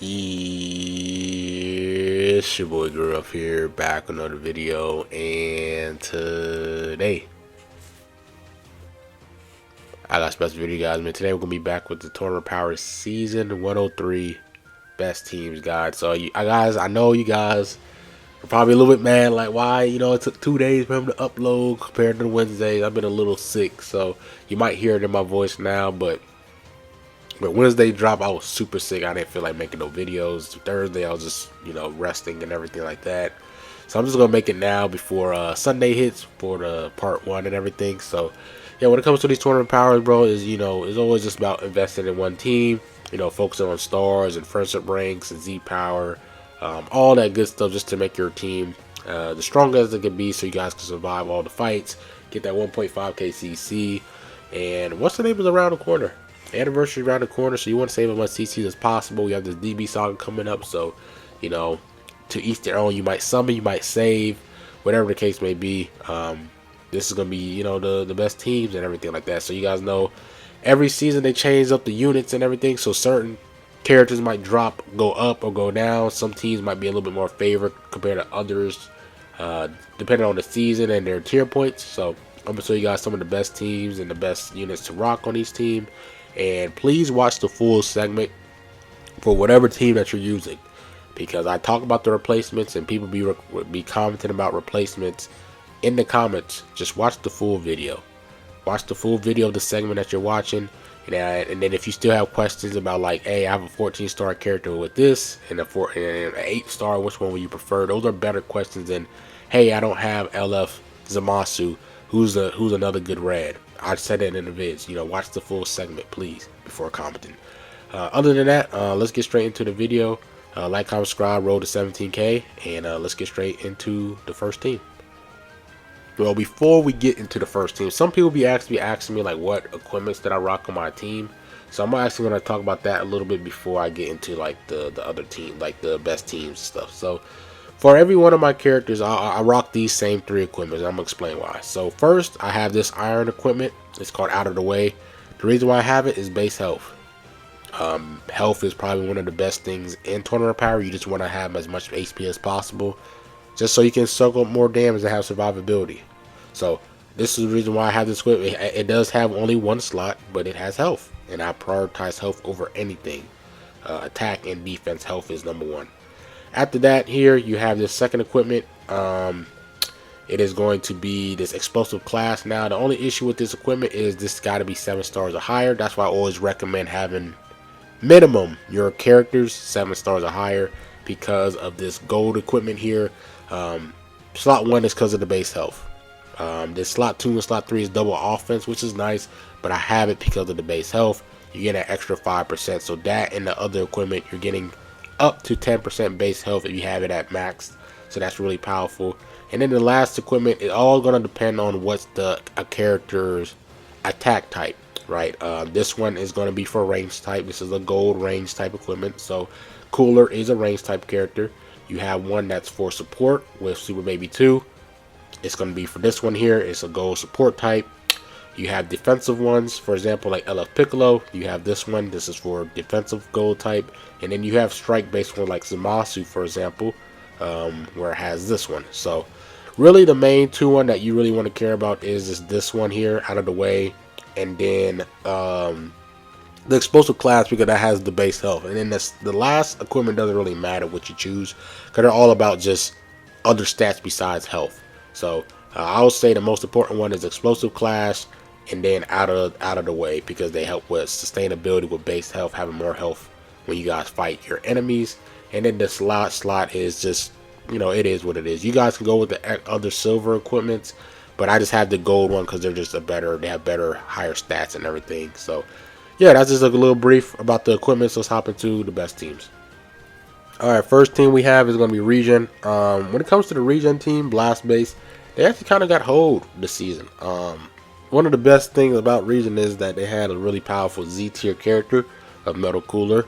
It's your boy Girl up here, back with another video, and today I got a special video, guys. Man, today we're gonna be back with the Tournament Power Season 103 Best Teams guide. So, guys, I know you guys are probably a little bit mad, like why it took 2 days for him to upload compared to the Wednesdays. I've been a little sick, so you might hear it in my voice now, but Wednesday drop, I was super sick. I didn't feel like making no videos. Thursday, I was just, resting and everything like that. So I'm just going to make it now before Sunday hits for the part 1 and everything. So, yeah, when it comes to these tournament powers, bro, it's always just about investing in one team. Focusing on stars and friendship ranks and Z power. All that good stuff just to make your team the strongest it can be so you guys can survive all the fights. Get that 1.5k CC. And what's the name is around the corner? Anniversary around the corner, so you want to save as much CC as possible. We have this DB saga coming up, so to each their own. You might summon, you might save, whatever the case may be. This is gonna be the best teams and everything like that. So you guys know every season they change up the units and everything, so certain characters might go up or go down. Some teams might be a little bit more favored compared to others, depending on the season and their tier points. So I'm gonna show you guys some of the best teams and the best units to rock on each team. And please watch the full segment for whatever team that you're using, because I talk about the replacements and people be commenting about replacements in the comments. Just watch the full video. Watch the full video of the segment that you're watching, and then if you still have questions about, like, hey, I have a 14-star character with this and an 8-star, which one would you prefer? Those are better questions than, hey, I don't have LF Zamasu, who's another good red. I said it in the vids. Watch the full segment, please, before commenting. Other than that, let's get straight into the video. Like, comment, subscribe, roll to 17k, and let's get straight into the first team. Well, before we get into the first team, some people be asking me like, what equipments did I rock on my team? So I'm actually going to talk about that a little bit before I get into like the other team, like the best teams and stuff. So for every one of my characters, I rock these same 3 equipments. I'm going to explain why. So first, I have this iron equipment. It's called Out of the Way. The reason why I have it is base health. Health is probably one of the best things in tournament power. You just want to have as much HP as possible, just so you can soak up more damage and have survivability. So this is the reason why I have this equipment. It does have only 1 slot, but it has health, and I prioritize health over anything. Attack and defense health is number 1. After that, here you have this second equipment. It is going to be this explosive class. Now, the only issue with this equipment is this got to be 7 stars or higher. That's why I always recommend having minimum your characters 7 stars or higher, because of this gold equipment here. Slot 1 is because of the base health. This slot 2 and slot 3 is double offense, which is nice, but I have it because of the base health. You get an extra 5%. So that and the other equipment, you're getting up to 10% base health if you have it at max. So that's really powerful. And then the last equipment is all going to depend on what's a character's attack type, right? This one is going to be for range type. This is a gold range type equipment. So Cooler is a range type character. You have one that's for support with Super Baby 2. It's going to be for this one here. It's a gold support type. You have defensive ones, for example, like LF Piccolo. You have this one. This is for defensive gold type. And then you have strike based one like Zamasu, for example, where it has this one. So really the main 2 one that you really want to care about is this one here, Out of the Way. And then the explosive class, because that has the base health. And then the last equipment doesn't really matter what you choose, because they're all about just other stats besides health. So I would say the most important one is explosive class, and then out of the way, because they help with sustainability with base health, having more health when you guys fight your enemies. And then the slot is just, it is what it is. You guys can go with the other silver equipments, but I just have the gold one because they're just they have better, higher stats and everything. So yeah, that's just like a little brief about the equipment. So let's hop into the best teams. Alright, first team we have is going to be Regen. When it comes to the Regen team, Blast Base, they actually kind of got hold this season. One of the best things about Regen is that they had a really powerful Z tier character of Metal Cooler.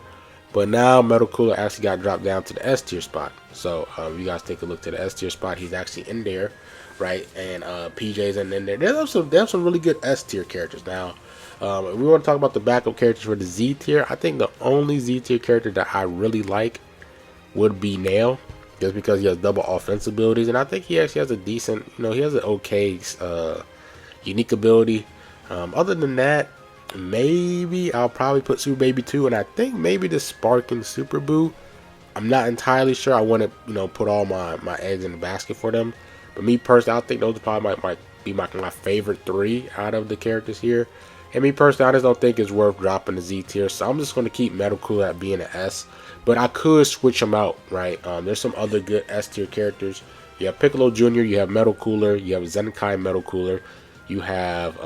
But now Metal Cooler actually got dropped down to the S tier spot. So you guys take a look to the S tier spot. He's actually in there, right? And PJ's in there. They have some really good S tier characters. Now, If we want to talk about the backup characters for the Z tier, I think the only Z tier character that I really like would be Nail, just because he has double offense abilities, and I think he actually has a decent, he has an okay unique ability. Other than that, maybe I'll probably put Super Baby 2, and I think maybe the Sparking Super Boo. I'm not entirely sure. I want to, put all my eggs in the basket for them. But me personally, I think those probably might be my favorite 3 out of the characters here. And me personally, I just don't think it's worth dropping the Z tier. So I'm just going to keep Metal Cooler at being an S. But I could switch them out, right? There's some other good S tier characters. You have Piccolo Jr., you have Metal Cooler, you have Zenkai Metal Cooler, you have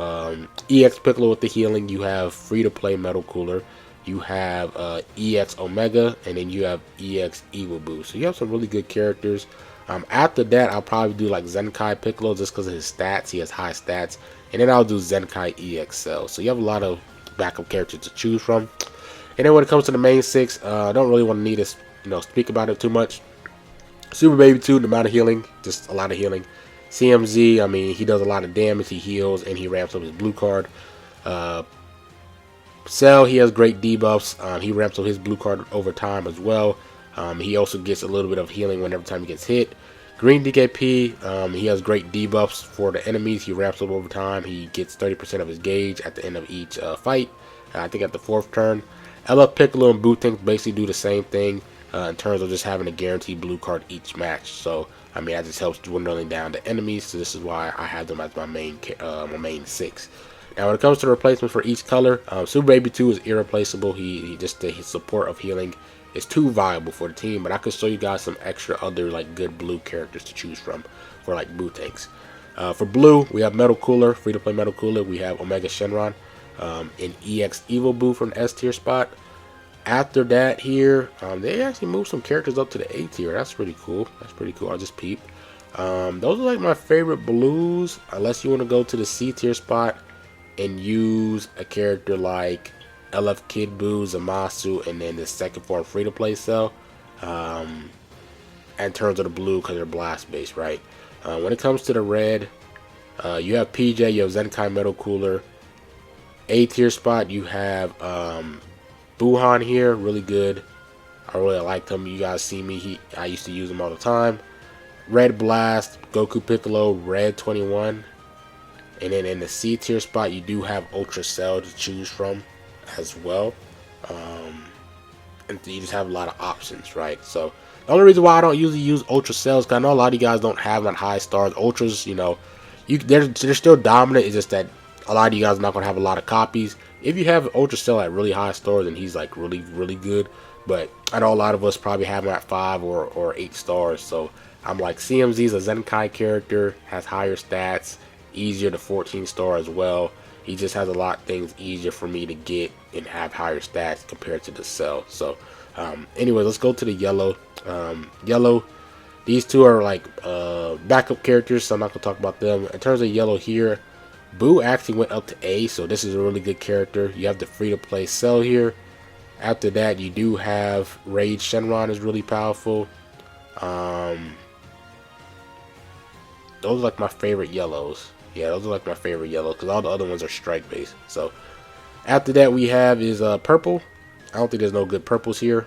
EX Piccolo with the healing, you have Free to Play Metal Cooler, you have EX Omega, and then you have EX Evil Boo. So you have some really good characters. After that, I'll probably do like Zenkai Piccolo just because of his stats. He has high stats. And then I'll do Zenkai EXL. So you have a lot of backup characters to choose from. And then when it comes to the main 6, I don't really want to need to speak about it too much. Super Baby 2, the amount of healing, just a lot of healing. CMZ, I mean, he does a lot of damage, he heals, and he ramps up his blue card. Cell, he has great debuffs. He ramps up his blue card over time as well. He also gets a little bit of healing whenever time he gets hit. Green DKP, he has great debuffs for the enemies. He ramps up over time. He gets 30% of his gauge at the end of each fight. I think at the 4th turn. LF Piccolo and Bootank basically do the same thing in terms of just having a guaranteed blue card each match. So I mean, that just helps dwindling down the enemies. So this is why I have them as my main 6. Now, when it comes to replacements for each color, Super Baby 2 is irreplaceable. He just his support of healing is too viable for the team. But I could show you guys some extra other like good blue characters to choose from for like Bootanks. For blue, we have Metal Cooler, free to play Metal Cooler. We have Omega Shenron, and EX Evil Boo from the S tier spot. After that here, they actually moved some characters up to the A tier. That's pretty cool. That's pretty cool. I just peeped. Those are like my favorite blues, unless you want to go to the C tier spot and use a character like LF Kid Boo, Zamasu, and then the second form free to play cell. In terms of the blue, because they're blast based, right? When it comes to the red, you have PJ, you have Zenkai Metal Cooler. A tier spot, you have Buhan here, really good. I really liked him. You guys see me, I used to use him all the time. Red Blast, Goku Piccolo, Red 21. And then in the C tier spot, you do have Ultra Cell to choose from as well. And you just have a lot of options, right? So the only reason why I don't usually use Ultra Cells, because I know a lot of you guys don't have that high stars. Ultras, they're still dominant. It's just that a lot of you guys are not going to have a lot of copies. If you have Ultra Cell at really high stars, then he's like really, really good. But I know a lot of us probably have him at 5 or 8 stars. So I'm like, CMZ's a Zenkai character, has higher stats, easier to 14 star as well. He just has a lot of things easier for me to get and have higher stats compared to the Cell. So anyway, let's go to the yellow. Yellow, these two are like backup characters, so I'm not going to talk about them. In terms of yellow here, Boo actually went up to A, so this is a really good character. You have the free-to-play Cell here. After that, you do have Rage Shenron is really powerful. Those are like my favorite yellows. Yeah, those are like my favorite yellows, because all the other ones are strike-based. So after that, we have is purple. I don't think there's no good purples here.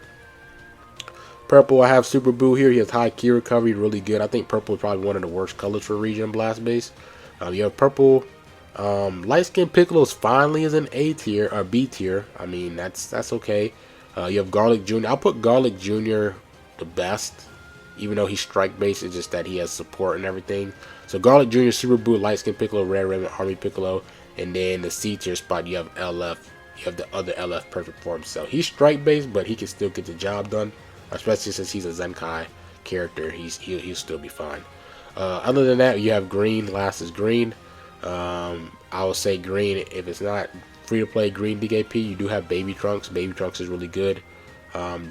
Purple, I have Super Boo here. He has high key recovery, really good. I think purple is probably one of the worst colors for Regen Blast base. You have purple. Light Skin Piccolo's finally is an A tier or B tier. I mean, that's okay. You have Garlic Jr. I'll put Garlic Jr. the best, even though he's strike based. It's just that he has support and everything. So Garlic Jr., Super Boo, Light Skin Piccolo, Red Raven, Army Piccolo, and then the C tier spot you have LF. You have the other LF Perfect Form Cell. He's strike based, but he can still get the job done, especially since he's a Zenkai character. He'll still be fine. Other than that, you have green. Last is green. I would say green. If it's not free to play green DKP, you do have Baby Trunks. Baby Trunks is really good.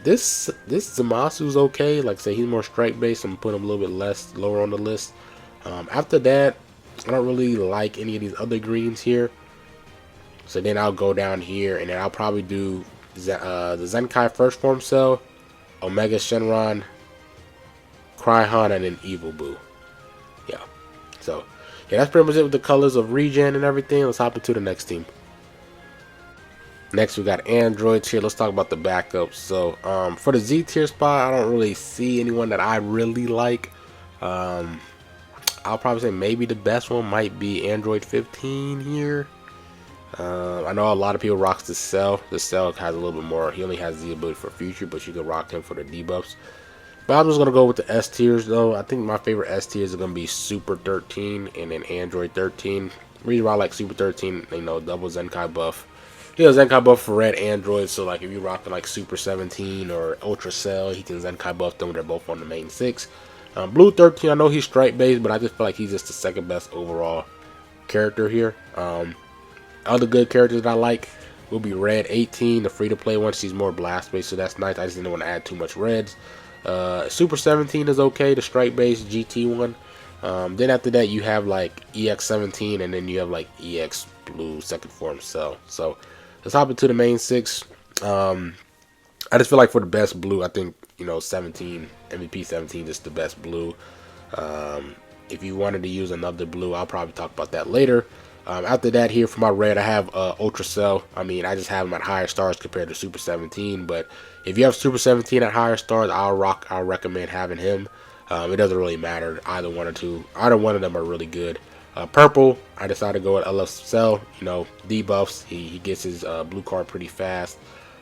This Zamasu's okay. Like I say, he's more strike based. I'm gonna put him a little bit lower on the list. After that, I don't really like any of these other greens here. So then I'll go down here and then I'll probably do the Zenkai First Form Cell, Omega Shenron, Cryhon, and then Evil Boo. Yeah. So yeah, that's pretty much it with the colors of Regen and everything. Let's hop into the next team. Next, we got androids here. Let's talk about the backups. So, for the Z tier spot, I don't really see anyone that I really like. I'll probably say maybe the best one might be Android 15 here. I know a lot of people rocks the Cell. The Cell has a little bit more. He only has the ability for future, but you can rock him for the debuffs. But I'm just gonna go with the S tiers though. I think my favorite S tiers are gonna be Super 13 and then Android 13. The reason why I like Super 13, you know, double Zenkai buff. He has Zenkai buff for red Android, so like if you rocking like Super 17 or Ultra Cell, he can Zenkai buff them. They're both on the main 6. Blue 13, I know he's stripe based, but I just feel like he's just the second best overall character here. Other good characters that I like will be Red 18, the free to play one. She's more blast based, so that's nice. I just didn't want to add too much reds. Super 17 is okay, the stripe based GT one. Then after that you have like EX 17, and then you have like EX Blue second form Cell. So let's hop into the main 6. I just feel like for the best blue, I think, you know, 17 MVP 17 is the best blue. If you wanted to use another blue, I'll probably talk about that later. After that, here for my red, I have Ultra Cell. I mean, I just have him at higher stars compared to Super 17. But if you have Super 17 at higher stars, I'll recommend having him. It doesn't really matter, either one or two. Either one of them are really good. Purple, I decided to go with LF Cell. You know, debuffs. He gets his blue card pretty fast.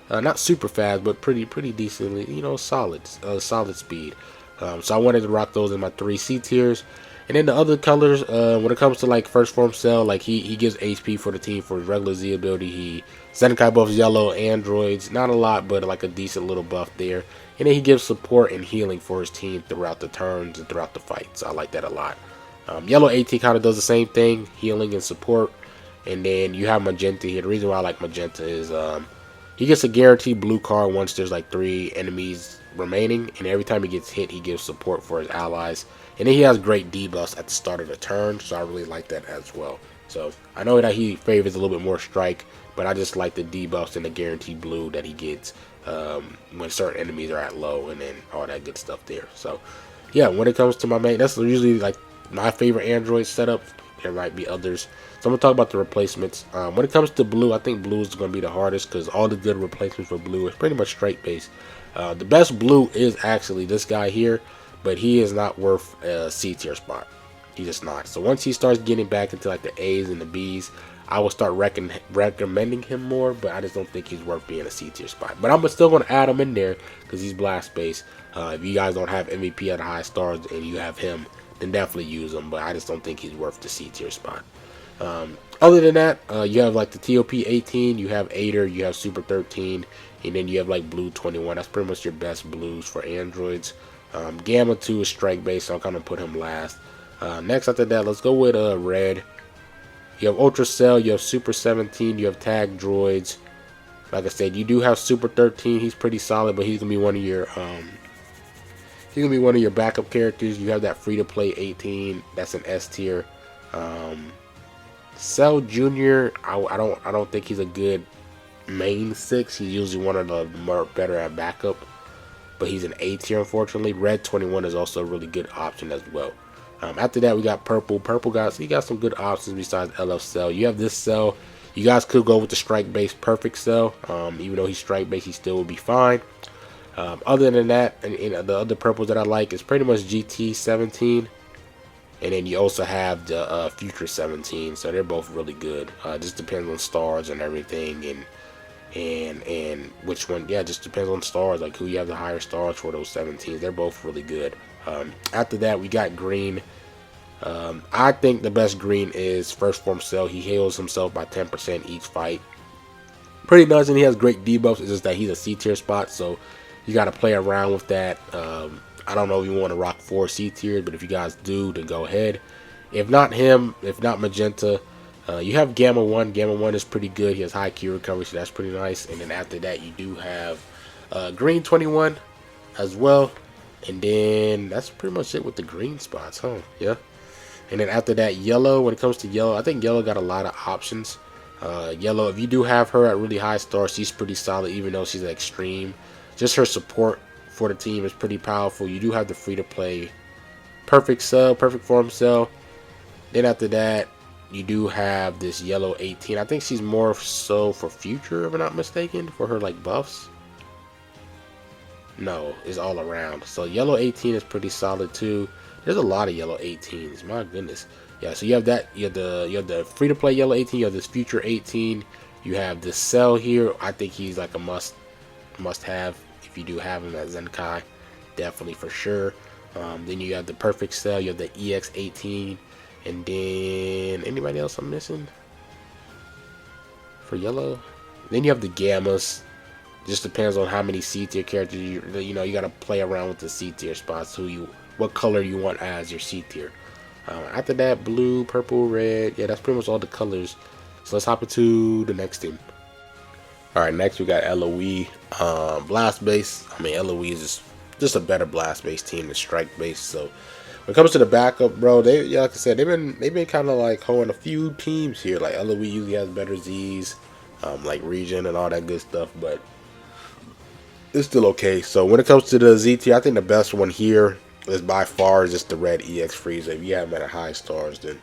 Not super fast, but pretty decently. You know, solid speed. So I wanted to rock those in my 3 C tiers. And then the other colors, when it comes to like first form Cell, like he gives HP for the team for his regular Z ability. He Zenkai buffs yellow androids, not a lot, but like a decent little buff there. And then he gives support and healing for his team throughout the turns and throughout the fights. I like that a lot. Yellow 18 kind of does the same thing, healing and support. And then you have Magenta here. The reason why I like Magenta is he gets a guaranteed blue card once there's like 3 enemies remaining, and every time he gets hit, he gives support for his allies. And then he has great debuffs at the start of the turn, so I really like that as well. So I know that he favors a little bit more strike, but I just like the debuffs and the guaranteed blue that he gets when certain enemies are at low, and then all that good stuff there. So yeah, when it comes to my main, that's usually like my favorite Android setup. There might be others. So I'm going to talk about the replacements. When it comes to blue, I think blue is going to be the hardest because all the good replacements for blue is pretty much straight base. The best blue is actually this guy here, but he is not worth a C tier spot. He's just not. So once he starts getting back into like the A's and the B's, I will start recommending him more, but I just don't think he's worth being a C tier spot. But I'm still going to add him in there because he's blast based. If you guys don't have MVP at high stars and you have him, then definitely use him, but I just don't think he's worth the C tier spot. Other than that, you have like the TOP 18, you have Aider, you have Super 13, and then you have like Blue 21. That's pretty much your best blues for androids. Gamma 2 is strike based, so I'll kind of put him last. Next after that, let's go with red. You have Ultra Cell, you have Super 17, you have Tag Droids. Like I said, you do have Super 13. He's pretty solid, but he's gonna be one of your backup characters. You have that free to play 18. That's an S tier. Cell Junior, I don't think he's a good main 6. He's usually one of the more better at backup, but he's an A tier unfortunately. Red 21 is also a really good option as well. After that, we got Purple. Purple guys, you got some good options besides LF Cell. You have this Cell. You guys could go with the strike based Perfect Cell. Even though he's strike based, he still will be fine. Other than that, and the other purples that I like is pretty much GT 17, and then you also have the Future 17. So they're both really good. Just depends on stars and everything, and which one. Yeah, just depends on stars, like who you have the higher stars for those 17s. They're both really good. After that, we got green. I think the best green is First Form Cell. He heals himself by 10% each fight. Pretty nice, and he has great debuffs. It's just that he's a C tier spot, so you got to play around with that. I don't know if you want to rock 4 C tiers, but if you guys do, then go ahead. If not him, if not Magenta, you have Gamma 1. Gamma 1 is pretty good. He has high Q recovery, so that's pretty nice. And then after that, you do have Green 21 as well. And then that's pretty much it with the green spots, huh? Yeah. And then after that, Yellow. When it comes to Yellow, I think Yellow got a lot of options. Yellow, if you do have her at really high stars, she's pretty solid, even though she's extreme. Just her support for the team is pretty powerful. You do have the free-to-play Perfect Cell, Perfect Form Cell. Then after that, you do have Green 21. Then you have Gamma 1. Gamma 1 is pretty good. He has high Q recovery, so that's pretty nice. And then after that, you do have Green 21 as well. And then after that, you do have Yellow. If you do have her at really high stars, she's pretty solid, even though she's extreme. Just her support for the team is pretty powerful. You do have the free-to-play Perfect Cell, Perfect Form Cell. Then after that, you do have this yellow 18. I think she's more so for future, if I'm not mistaken, for her like buffs. No, it's all around. So yellow 18 is pretty solid too. There's a lot of yellow 18s. My goodness. Yeah, so you have that. You have the free to play yellow 18. You have this future 18. You have this Cell here. I think he's like a must have if you do have him at Zenkai. Definitely for sure. Then you have the perfect Cell. You have the EX 18. And then anybody else I'm missing for yellow? Then you have the Gammas. Just depends on how many C tier characters you know. You gotta play around with the C tier spots. What color you want as your C tier. After that, blue, purple, red. Yeah, that's pretty much all the colors. So let's hop into the next team. All right, next we got LOE, blast base. I mean, LOE is just a better blast base team than strike base. So when it comes to the backup, bro, yeah, like I said, they've been kind of like holding a few teams here. Like LOE usually has better Z's, like regen and all that good stuff, but it's still okay. So when it comes to the Z tier, I think the best one here is by far just the red EX Frieza. If you have him at a high stars, then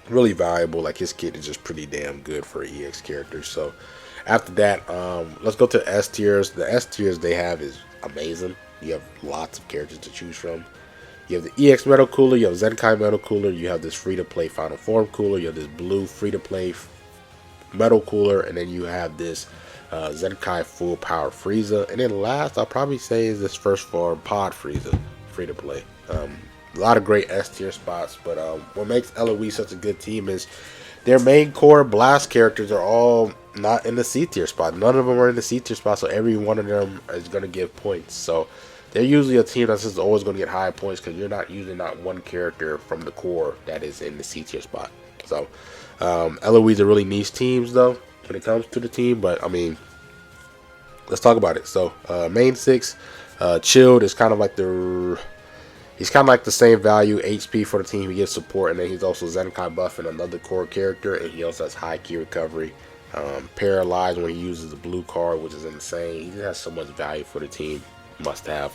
really valuable. Like his kit is just pretty damn good for EX characters. So after that, let's go to S tiers. The S tiers they have is amazing. You have lots of characters to choose from. You have the EX Metal Cooler, you have Zenkai Metal Cooler, you have this free-to-play Final Form Cooler, you have this blue free-to-play Metal Cooler, and then you have this Zenkai Full Power Frieza. And then last, I'll probably say is this first form Pod Frieza, free-to-play. A lot of great S tier spots, but what makes LOE such a good team is their main core blast characters are all not in the C tier spot. None of them are in the C tier spot, so every one of them is going to give points. So they're usually a team that's just always going to get high points because you're not using not one character from the core that is in the C tier spot. So LOE's are really niche teams though when it comes to the team, but I mean, let's talk about it. So main six, Chilled is kind of like he's kind of like the same value HP for the team. He gives support, and then he's also Zenkai buff and another core character, and he also has high key recovery. Paralyzed when he uses the blue card, which is insane. He just has so much value for the team. Must have.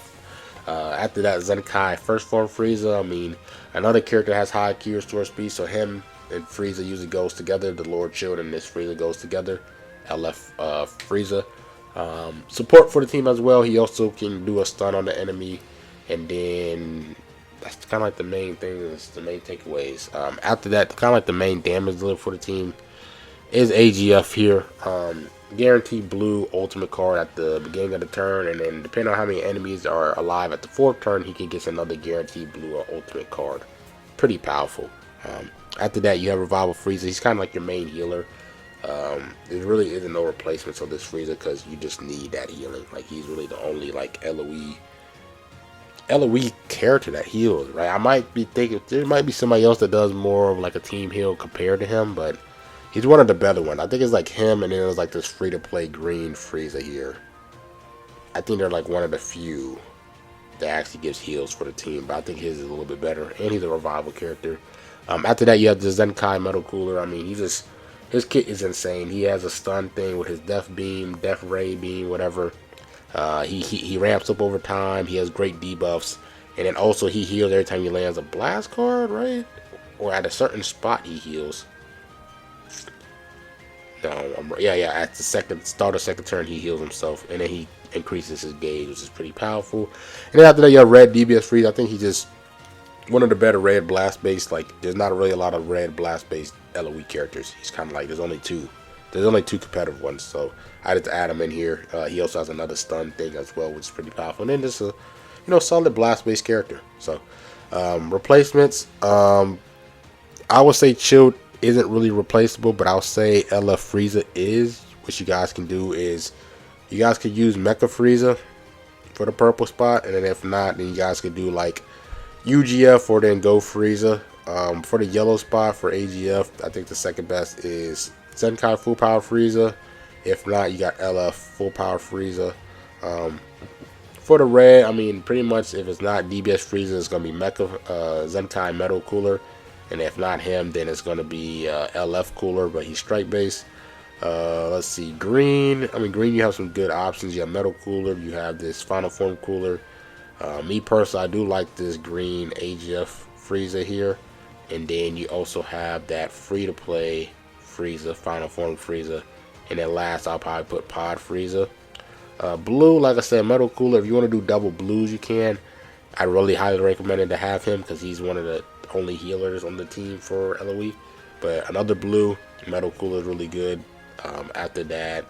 After that, Zenkai First Form Frieza. I mean, another character has high key restore speed, so him and Frieza usually goes together. The Lord Chilled and this Frieza goes together. LF Frieza. Support for the team as well. He also can do a stun on the enemy, and then that's kind of like the main things, the main takeaways. After that, kind of like the main damage dealer for the team is AGF here. Guaranteed blue ultimate card at the beginning of the turn, and then depending on how many enemies are alive at the fourth turn, he can get another guaranteed blue or ultimate card. Pretty powerful. After that, you have Revival Frieza. He's kind of like your main healer. There really isn't no replacements of this Frieza because you just need that healing. Like he's really the only like LOE character that heals, right? I might be thinking there might be somebody else that does more of like a team heal compared to him, but he's one of the better ones. I think it's like him, and then there's like this free-to-play green Frieza here. I think they're like one of the few that actually gives heals for the team, but I think his is a little bit better, and he's a revival character. After that, you have the Zenkai Metal Cooler. I mean, his kit is insane. He has a stun thing with his Death Beam, Death Ray Beam, whatever. He ramps up over time. He has great debuffs, and then also he heals every time he lands a blast card, right? Or at a certain spot he heals. No, yeah. At the start of second turn, he heals himself, and then he increases his gauge, which is pretty powerful. And then after that, you have Red DBS Freeze. I think he's just one of the better red blast based. Like, there's not really a lot of red blast based LOE characters. He's kind of like there's only two competitive ones, so I had to add him in here. He also has another stun thing as well, which is pretty powerful. And then just a solid blast based character. So replacements, I would say Chilled isn't really replaceable, but I'll say LF Frieza is. What you guys can do is you guys could use Mecha Frieza for the purple spot, and then if not, then you guys could do like UGF or then Go Frieza. For the yellow spot for AGF, I think the second best is Zenkai Full Power Frieza. If not, you got LF Full Power Frieza. For the red, I mean, pretty much if it's not DBS Frieza, it's going to be Mecha Zenkai Metal Cooler. And if not him, then it's going to be LF Cooler, but he's strike based. Let's see, green. I mean, green, you have some good options. You have Metal Cooler. You have this Final Form Cooler. Me personally, I do like this green AGF Frieza here. And then you also have that free-to-play Frieza, Final Form Frieza. And then last, I'll probably put Pod Frieza. Blue, like I said, Metal Cooler, if you want to do double blues, you can. I really highly recommend it to have him because he's one of the only healers on the team for LOE. But another blue, Metal Cooler is really good. After that,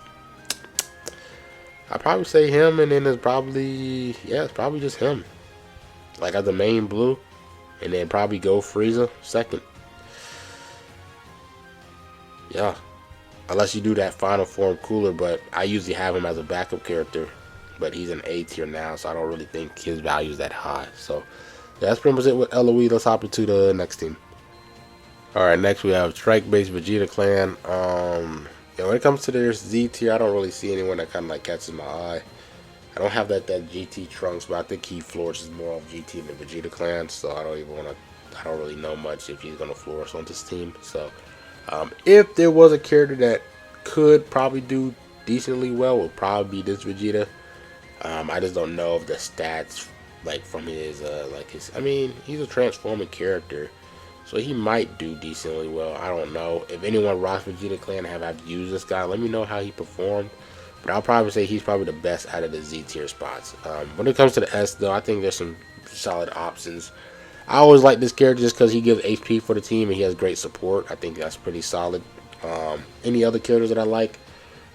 I'd probably say him, and then it's probably just him. Like as the main blue, and then probably go Frieza second. Yeah, unless you do that Final Form Cooler, but I usually have him as a backup character. But he's an A tier now, so I don't really think his value is that high. So yeah, that's pretty much it with LOE. Let's hop into the next team. Alright, next we have Strike Base Vegeta Clan. Yeah, when it comes to their Z tier, I don't really see anyone that kind of like catches my eye. I don't have that GT Trunks, but I think he flourishes more of GT than Vegeta Clan, so I don't really know much if he's gonna flourish on this team. So if there was a character that could probably do decently well, would probably be this Vegeta. I just don't know if the stats like from his I mean, he's a transforming character, so he might do decently well. I don't know. If anyone rocks Vegeta Clan and have used this guy, let me know how he performed. But I'll probably say he's probably the best out of the Z tier spots. When it comes to the S though, I think there's some solid options. I always like this character just because he gives HP for the team and he has great support. I think that's pretty solid. Any other characters that I like?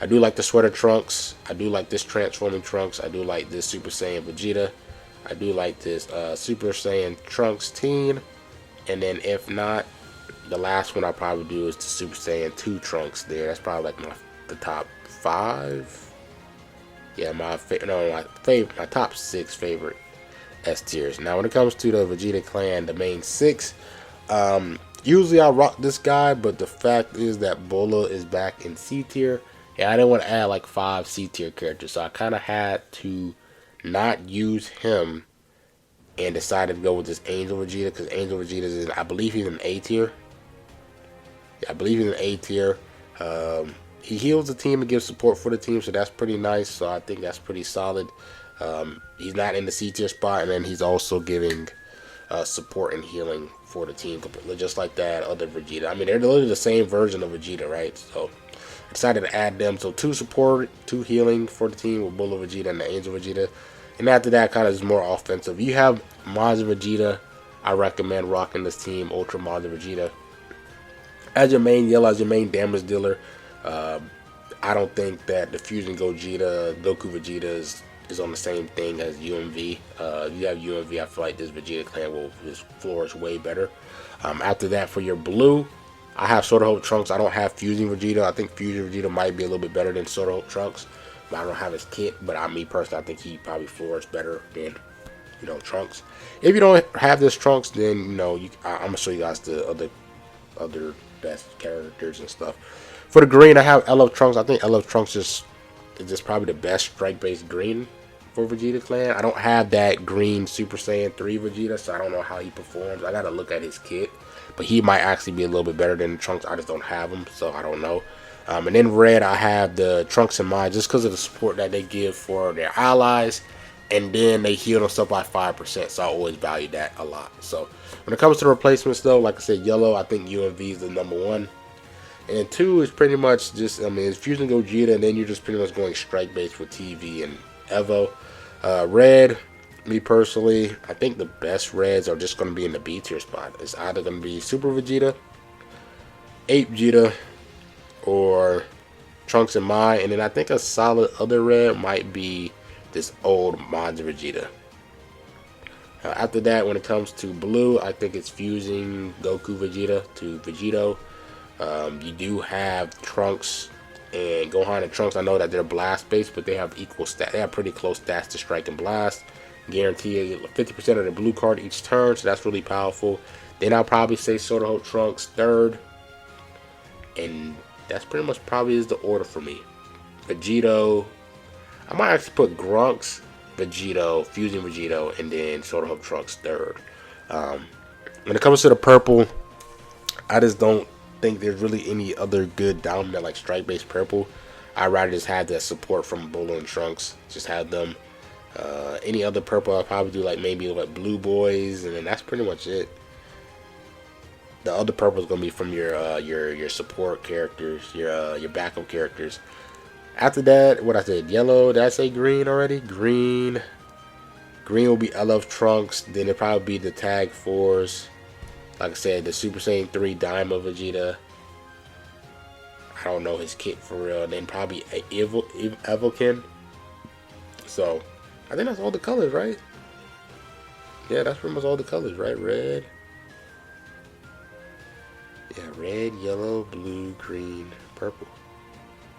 I do like the Sweater Trunks. I do like this Transforming Trunks. I do like this Super Saiyan Vegeta. I do like this Super Saiyan Trunks Teen. And then if not, the last one I'll probably do is the Super Saiyan 2 Trunks there. That's probably like the top 5. Yeah, my top 6 favorite S tiers. Now when it comes to the Vegeta Clan, the main 6, usually I rock this guy, but the fact is that Bola is back in C tier. Yeah, I didn't want to add like 5 C tier characters, so I kind of had to not use him and decided to go with this Angel Vegeta because Angel Vegeta is, I believe he's an A tier. Yeah, I believe he's an A tier. He heals the team and gives support for the team, so that's pretty nice. So I think that's pretty solid. He's not in the C tier spot, and then he's also giving support and healing for the team, just like that other Vegeta. I mean, they're literally the same version of Vegeta, right? So I decided to add them. So 2 support, 2 healing for the team with Bullet Vegeta and the Angel Vegeta. And after that, kind of is more offensive. You have Mazda Vegeta. I recommend rocking this team, Ultra Mazda Vegeta. As your main yellow, as your main damage dealer, I don't think that the Fusion Goku Vegeta is on the same thing as UMV. If you have UMV, I feel like this Vegeta Clan will just flourish way better. After that, for your blue, I have Sword of Hope Trunks. I don't have Fusion Vegeta. I think Fusion Vegeta might be a little bit better than Sword of Hope Trunks. But I don't have his kit. But me personally, I think he probably flourished better than Trunks. If you don't have this Trunks, then I'm gonna show you guys the other best characters and stuff. For the green, I have LF Trunks. I think LF Trunks is just probably the best strike-based green for Vegeta Clan. I don't have that green Super Saiyan 3 Vegeta, so I don't know how he performs. I gotta look at his kit, but he might actually be a little bit better than Trunks. I just don't have him, so I don't know. And then red, I have the Trunks and Mai just because of the support that they give for their allies, and then they heal themselves by 5%, so I always value that a lot. So when it comes to the replacements, though, like I said, yellow, I think UMV is the #1. And then 2 is pretty much just, it's Fusion Gogeta, and then you're just pretty much going strike-based with TV and Evo. Red, me personally, I think the best reds are just going to be in the B tier spot. It's either going to be Super Vegeta, Ape Vegeta, or Trunks and Mai. And then I think a solid other red might be this old Mazda Vegeta. After that, when it comes to blue, I think it's fusing Goku Vegeta to Vegito. You do have Trunks and Gohan and Trunks. I know that they're blast based, but they have equal stats. They have pretty close stats to Strike and Blast. Guarantee 50% of the blue card each turn, so that's really powerful. Then I'll probably say Sword of Hope Trunks third, and that's pretty much probably is the order for me. Vegito, I might actually put Grunks, Vegito, Fusing Vegito, and then Sword of Hope Trunks third. When it comes to the purple, I just don't think there's really any other good dominant like strike based purple. I'd rather just have that support from Bolo and Trunks. Just have them. Any other purple I'll probably do like maybe like Blue Boys, and then that's pretty much it. The other purple is gonna be from your support characters, your backup characters. After that, what I said, yellow. Did I say green already? Green. Green will be LF Trunks. Then it'll probably be the tag fours. Like I said, the Super Saiyan 3 Diamond Vegeta. I don't know his kit for real. And then probably Evokin. So, I think that's all the colors, right? Yeah, that's pretty much all the colors, right? Red. Yeah, red, yellow, blue, green, purple.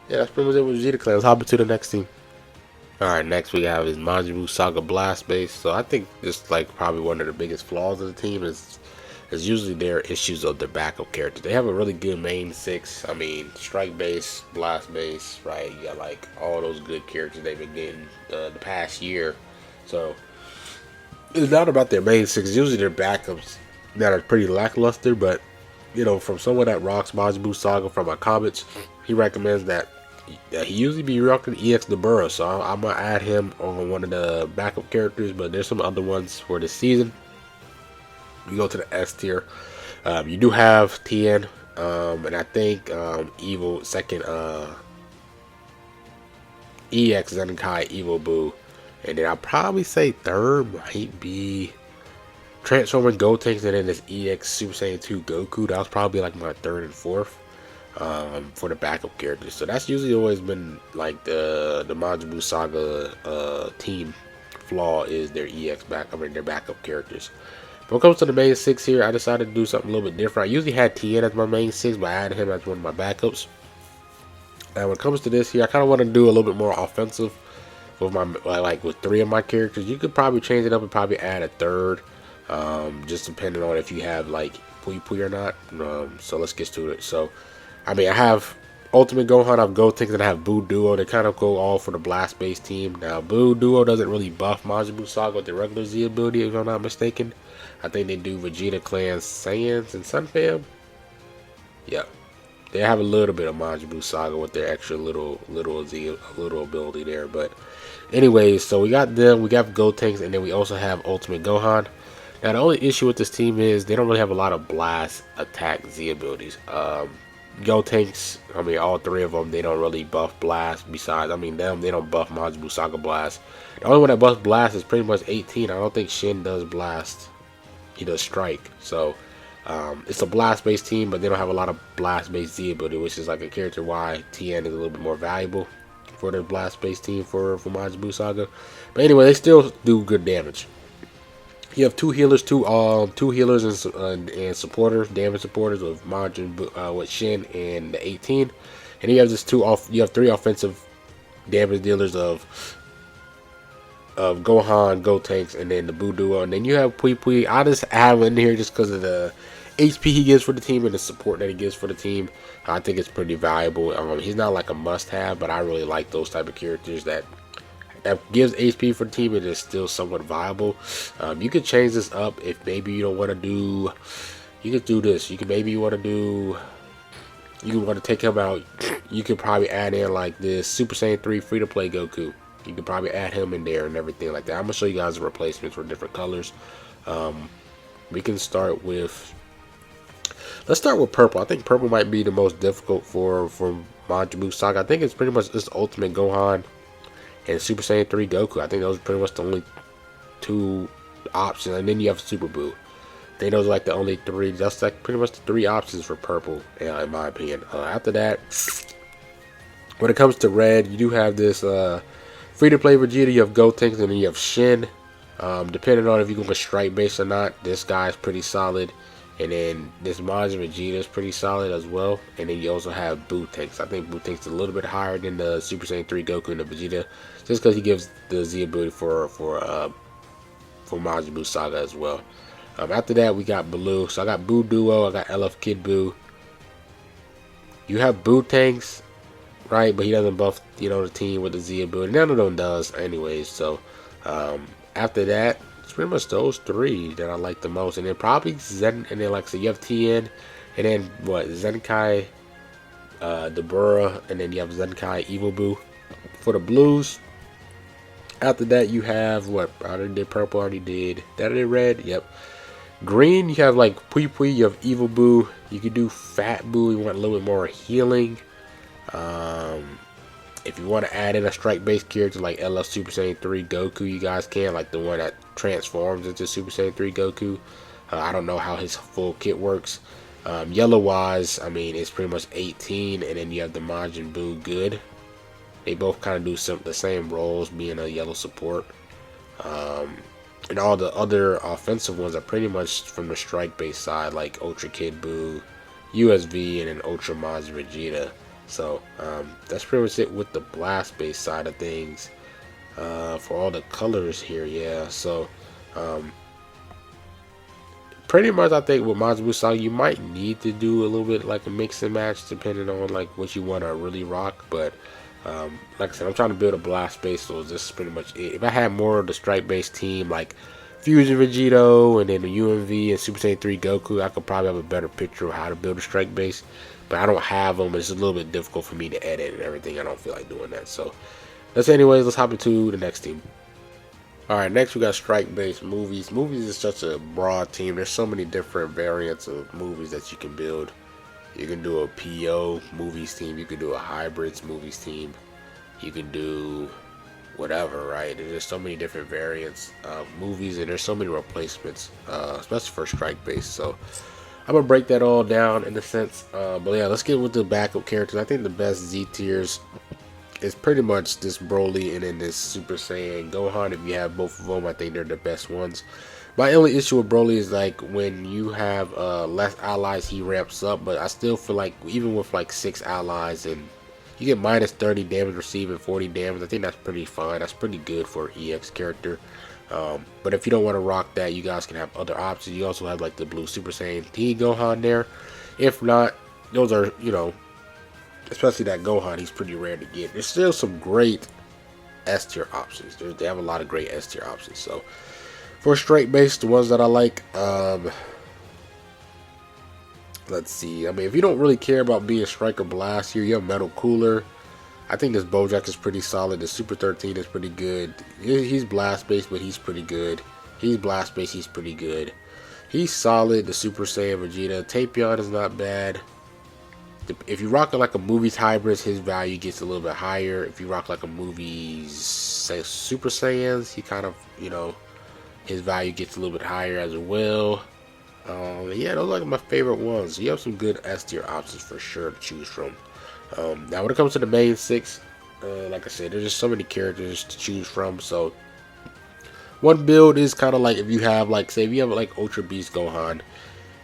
Yeah, that's pretty much it with Vegeta Clan. Let's hop into the next team. Alright, next we have is Majin Buu Saga Blast Base. So I think just like probably one of the biggest flaws of the team is usually their issues of their backup characters. They have a really good main six. I mean, Strike Base, Blast Base, right? You got like all those good characters they've been getting the past year. So it's not about their main six. It's usually their backups that are pretty lackluster. But you know, from someone that rocks Majin Buu Saga from my comments, he recommends that he usually be rocking EX Dabura, so I'm gonna add him on one of the backup characters. But there's some other ones for this season. You go to the S tier. You do have Tien, and I think Evil second EX Zenkai Evil Boo, and then I'll probably say third might be Transforming Gotenks, and then this EX Super Saiyan 2 Goku. That was probably like my third and fourth for the backup characters. So that's usually always been like the Majin Buu Saga team flaw is their EX their backup characters. But when it comes to the main six here, I decided to do something a little bit different. I usually had Tien as my main six, but I added him as one of my backups. And when it comes to this here, I kind of want to do a little bit more offensive with my with three of my characters. You could probably change it up and probably add a third, just depending on if you have like Pui Pui or not. So let's get to it. So, I mean, I have Ultimate Gohan, I have Gotenks, and I have Buu Duo. They kind of go all for the blast-based team. Now, Buu Duo doesn't really buff Majin Buu Saga with the regular Z ability, if I'm not mistaken. I think they do Vegeta Clan Saiyans and Sun Fam. Yep. They have a little bit of Majin Buu Saga with their extra little ability there. But anyways, so we got them, we got Gotenks, and then we also have Ultimate Gohan. Now the only issue with this team is they don't really have a lot of blast attack Z abilities. Gotenks, I mean all three of them, they don't really buff blast. Besides, I mean they don't buff Majin Buu Saga blast. The only one that buffs blast is pretty much 18. I don't think Shin does blast. He does strike. So it's a blast based team, but they don't have a lot of blast based Z ability, which is like a character why Tien is a little bit more valuable for their blast based team for Majin Buu Saga. But anyway, they still do good damage. You have two healers and supporters, damage supporters with with Shin and the 18, and you have you have three offensive damage dealers of Gohan, Gotenks, and then the Buu Duo, and then you have Pui Pui. I just have him in here just because of the HP he gives for the team and the support that he gives for the team. I think it's pretty valuable. He's not like a must-have, but I really like those type of characters that gives HP for the team and is still somewhat viable. You could change this up if maybe you don't want to do. You could do this. You could maybe want to take him out. You could probably add in like this Super Saiyan 3 free-to-play Goku. You could probably add him in there and everything like that. I'm gonna show you guys the replacements for different colors. We can start with. Let's start with purple. I think purple might be the most difficult for Majin Buu Saga. I think it's pretty much just Ultimate Gohan and Super Saiyan 3 Goku. I think those are pretty much the only two options. And then you have Super Buu. I think those are like the only three. That's like pretty much the three options for purple, in my opinion. After that, when it comes to red, you do have this free-to-play Vegeta. You have Gotenks, and then you have Shin. Depending on if you go with strike base or not, this guy's pretty solid. And then this Majin Vegeta is pretty solid as well. And then you also have Buu-Tanks. I think Buu-Tanks is a little bit higher than the Super Saiyan 3 Goku and the Vegeta, just because he gives the Z ability for Majin Buu Saga as well. After that, we got Blue. So I got Buu Duo. I got LF Kid Buu. You have Buu-Tanks, right? But he doesn't buff, the team with the Z ability. None of them does, anyways. So after that, it's pretty much those three that I like the most, and then probably Zen, and then like so you have Tien, and then what Zenkai, Dabura, and then you have Zenkai Evil Buu for the blues. After that, you have what? I already did purple. Already did that. I did red. Yep. Green, you have like Pui Pui, you have Evil Boo. You can do Fat Boo, you want a little bit more healing. If you want to add in a strike-based character like LF Super Saiyan 3 Goku, you guys can, like the one that transforms into Super Saiyan 3 Goku. I don't know how his full kit works. Yellow wise, I mean, it's pretty much 18, and then you have the Majin Buu Good. They both kind of do the same roles, being a yellow support. And all the other offensive ones are pretty much from the strike-based side, like Ultra Kid Buu, USV, and then Ultra Maz Vegeta. So that's pretty much it with the blast-based side of things. For all the colors here, yeah. So pretty much, I think with Majin Buu Saga, you might need to do a little bit like a mix and match, depending on like what you want to really rock. But like I said, I'm trying to build a blast base, so this is pretty much it. If I had more of the strike based team, like Fusion Vegito and then the UMV and Super Saiyan 3 Goku, I could probably have a better picture of how to build a strike base. But I don't have them. It's a little bit difficult for me to edit and everything. I don't feel like doing that. So anyways, let's hop into the next team. Alright, next we got strike-based movies. Movies is such a broad team. There's so many different variants of movies that you can build. You can do a PO movies team. You can do a hybrids movies team. You can do whatever, right? There's so many different variants of movies, and there's so many replacements, especially for strike-based. So I'm going to break that all down in a sense. But yeah, let's get with the backup characters. I think the best Z tiers is pretty much this Broly and then this Super Saiyan Gohan. If you have both of them, I think they're the best ones. My only issue with Broly is like when you have less allies, he ramps up. But I still feel like even with like 6 allies and you get minus 30 damage received and 40 damage, I think that's pretty fine. That's pretty good for an EX character. But if you don't want to rock that, you guys can have other options. You also have like the blue Super Saiyan T Gohan there. If not, those are, you know, especially that Gohan, he's pretty rare to get. There's still some great S tier options. They have a lot of great S tier options. So for straight base, the ones that I like, let's see. I mean, if you don't really care about being Striker Blast here, you have Metal Cooler. I think this Bojack is pretty solid. The Super 13 is pretty good. He's blast based, but he's pretty good. He's blast based, he's pretty good. He's solid. The Super Saiyan Vegeta. Tapion is not bad. If you rock like a movies hybrids, his value gets a little bit higher. If you rock like a movies, say Super Saiyans, he kind of, you know, his value gets a little bit higher as well. Yeah, those are like my favorite ones. You have some good S tier options for sure to choose from. Now, when it comes to the main 6, like I said, there's just so many characters to choose from. So one build is kind of like if you have like, say, if you have like Ultra Beast Gohan,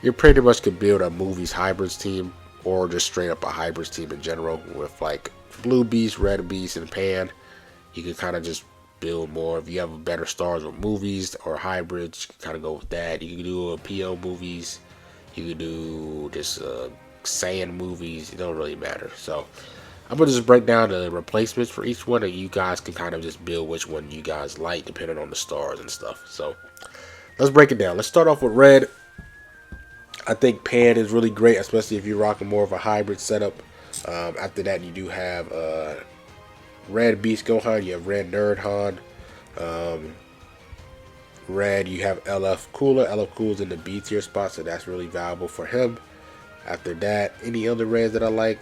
you pretty much could build a movies hybrids team, or just straight up a hybrids team in general with like blue beast, red beast, and pan. You can kind of just build more. If you have better stars with movies or hybrids, you can kind of go with that. You can do a PO movies. You can do just Saiyan movies. It don't really matter. So I'm gonna just break down the replacements for each one, and you guys can kind of just build which one you guys like depending on the stars and stuff. So let's break it down. Let's start off with red. I think Pan is really great, especially if you're rocking more of a hybrid setup. After that, you do have Red Beast Gohan, you have Red Nerd Han. Red, you have LF Cooler. LF Cooler's in the B tier spot, so that's really valuable for him. After that, any other Reds that I like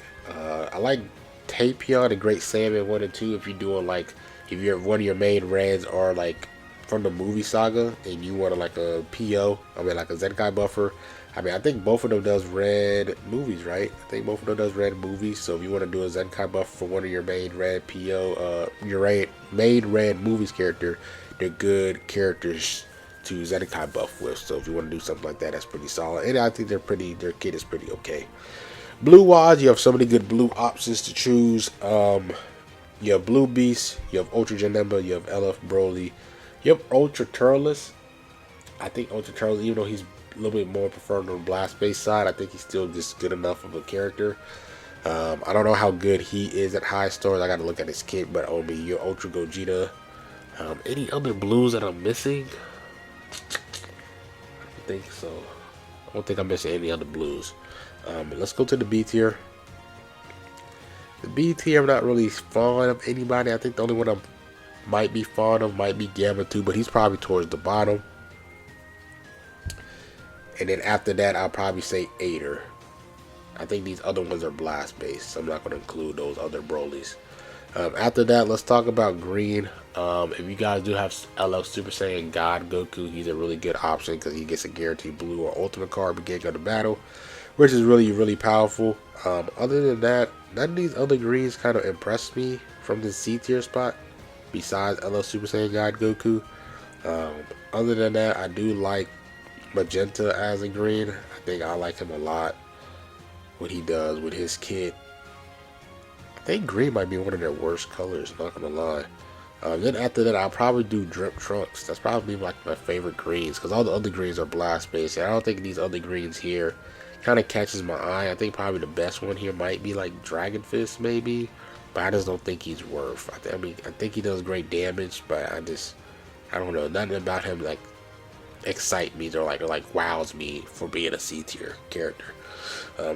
Tapion and Great Saiyaman 1 and 2. If you're doing like, if you're one of your main Reds are like from the movie saga and you want to like a PO, I mean like a Zenkai buffer. I mean, I think both of them does red movies, right? I think both of them does red movies. So if you want to do a Zenkai buff for one of your main red PO, your main red movies character, they're good characters to Zenkai buff with. So if you want to do something like that, that's pretty solid. And I think their kit is pretty okay. Blue wise, you have so many good blue options to choose. You have Blue Beast, you have Ultra Janemba, you have LF Broly, you have Ultra Turles. I think Ultra Turles, even though he's a little bit more preferred on the blast based side, I think he's still just good enough of a character. I don't know how good he is at high stars. I got to look at his kit, but on me, your Ultra Gogeta. Any other blues that I'm missing? I don't think so. I don't think I'm missing any other blues. Let's go to the B tier. The B tier, I'm not really fond of anybody. I think the only one I might be fond of might be Gamma 2, but he's probably towards the bottom. And then after that, I'll probably say Ader. I think these other ones are blast based, so I'm not going to include those other Brolys. After that, let's talk about green. If you guys do have LL Super Saiyan God Goku, he's a really good option because he gets a guaranteed blue or ultimate card beginning of the battle, which is really, really powerful. Other than that, none of these other greens kind of impressed me from the C tier spot, besides LL Super Saiyan God Goku. Other than that, I do like Magenta as a green. I think I like him a lot. What he does with his kit. I think green might be one of their worst colors, not gonna lie. Then after that, I'll probably do Drip Trunks. That's probably like my favorite greens because all the other greens are blast based. And I don't think these other greens here kind of catches my eye. I think probably the best one here might be like Dragon Fist maybe, but I just don't think he's worth. I think he does great damage, but I don't know, nothing about him like excite me or like wows me for being a C tier character.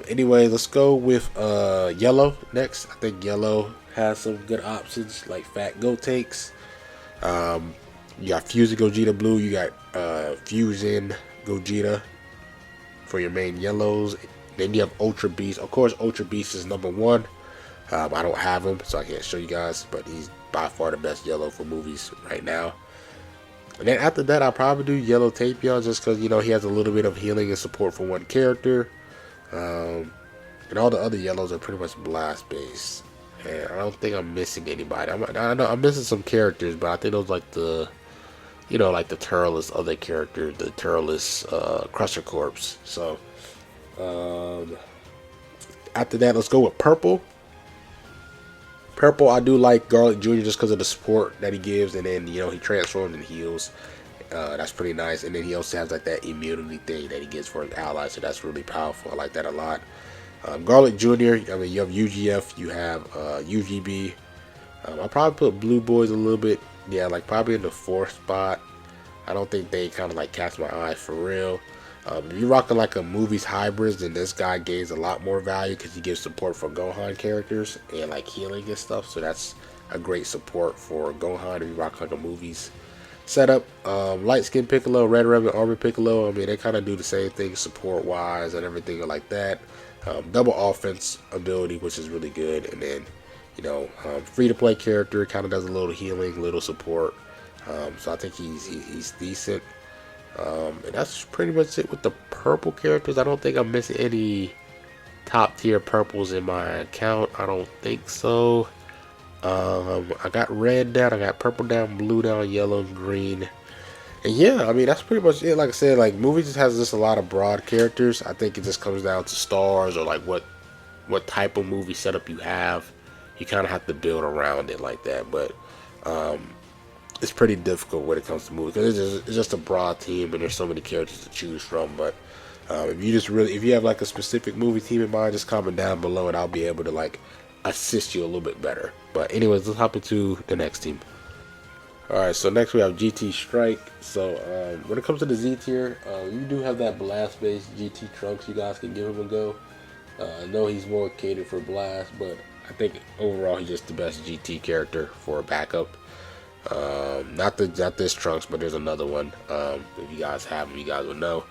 Anyway, let's go with yellow next. I think yellow has some good options like Fat Goat Takes. You got Fusion Gogeta Blue. You got Fusion Gogeta for your main yellows. Then you have Ultra Beast. Of course, Ultra Beast is number one. I don't have him, so I can't show you guys, but he's by far the best yellow for movies right now. And then after that, I'll probably do Yellow Tapion just because, he has a little bit of healing and support for one character. And all the other yellows are pretty much blast based. And I don't think I'm missing anybody. I know I'm missing some characters, but I think those like the Turles other character, the Turles Crusher Corpse. So after that, let's go with purple. Purple, I do like Garlic Jr. just because of the support that he gives, and then he transforms and heals. That's pretty nice. And then he also has like that immunity thing that he gets for his allies, so that's really powerful. I like that a lot. Garlic Jr., I mean, you have UGF, you have UGB. I'll probably put Blue Boys a little bit, yeah, like probably in the 4th spot. I don't think they kind of like catch my eye for real. If you're rocking like a movies hybrids, then this guy gains a lot more value because he gives support for Gohan characters and like healing and stuff. So that's a great support for Gohan if you rock like a movies setup. Light Skin Piccolo, Red Rabbit, Armor Piccolo. I mean, they kind of do the same thing support wise and everything like that. Double offense ability, which is really good. And then, free to play character, kind of does a little healing, little support. So I think he's decent. And that's pretty much it with the purple characters. I don't think I'm missing any top tier purples in my account. I don't think so. I got red down, I got purple down, blue down, yellow, green. And yeah, I mean, that's pretty much it. Like I said, like movie just has just a lot of broad characters. I think it just comes down to stars or like what type of movie setup you have. You kind of have to build around it like that. But it's pretty difficult when it comes to movies because it's just a broad team and there's so many characters to choose from. But if you have like a specific movie team in mind, just comment down below and I'll be able to like assist you a little bit better. But anyways, let's hop into the next team. Alright, so next we have GT Strike. So when it comes to the Z tier, you do have that blast based GT Trunks. You guys can give him a go. I know he's more catered for blast, but I think overall he's just the best GT character for a backup. Not this Trunks, but there's another one. If you guys have him, you guys will know.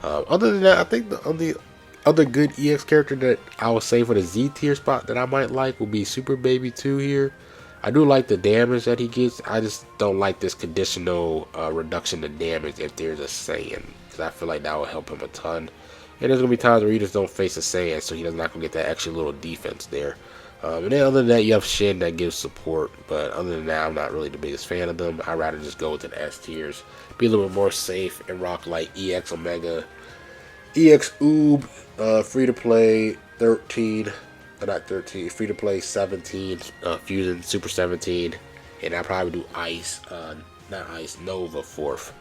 Other than that, I think the only other good EX character that I would say for the Z tier spot that I might like would be Super Baby 2 here. I do like the damage that he gets. I just don't like this conditional reduction in damage if there's a Saiyan, because I feel like that will help him a ton. And there's going to be times where he just don't face a Saiyan, so he's not going to get that extra little defense there. And then other than that, you have Shin that gives support. But other than that, I'm not really the biggest fan of them. I'd rather just go with the S tiers. Be a little bit more safe and rock like EX Omega, EX Oob, free to play 13. Not 13, free to play 17, Fusion Super 17. And I probably do Ice, not Ice, Nova 4th.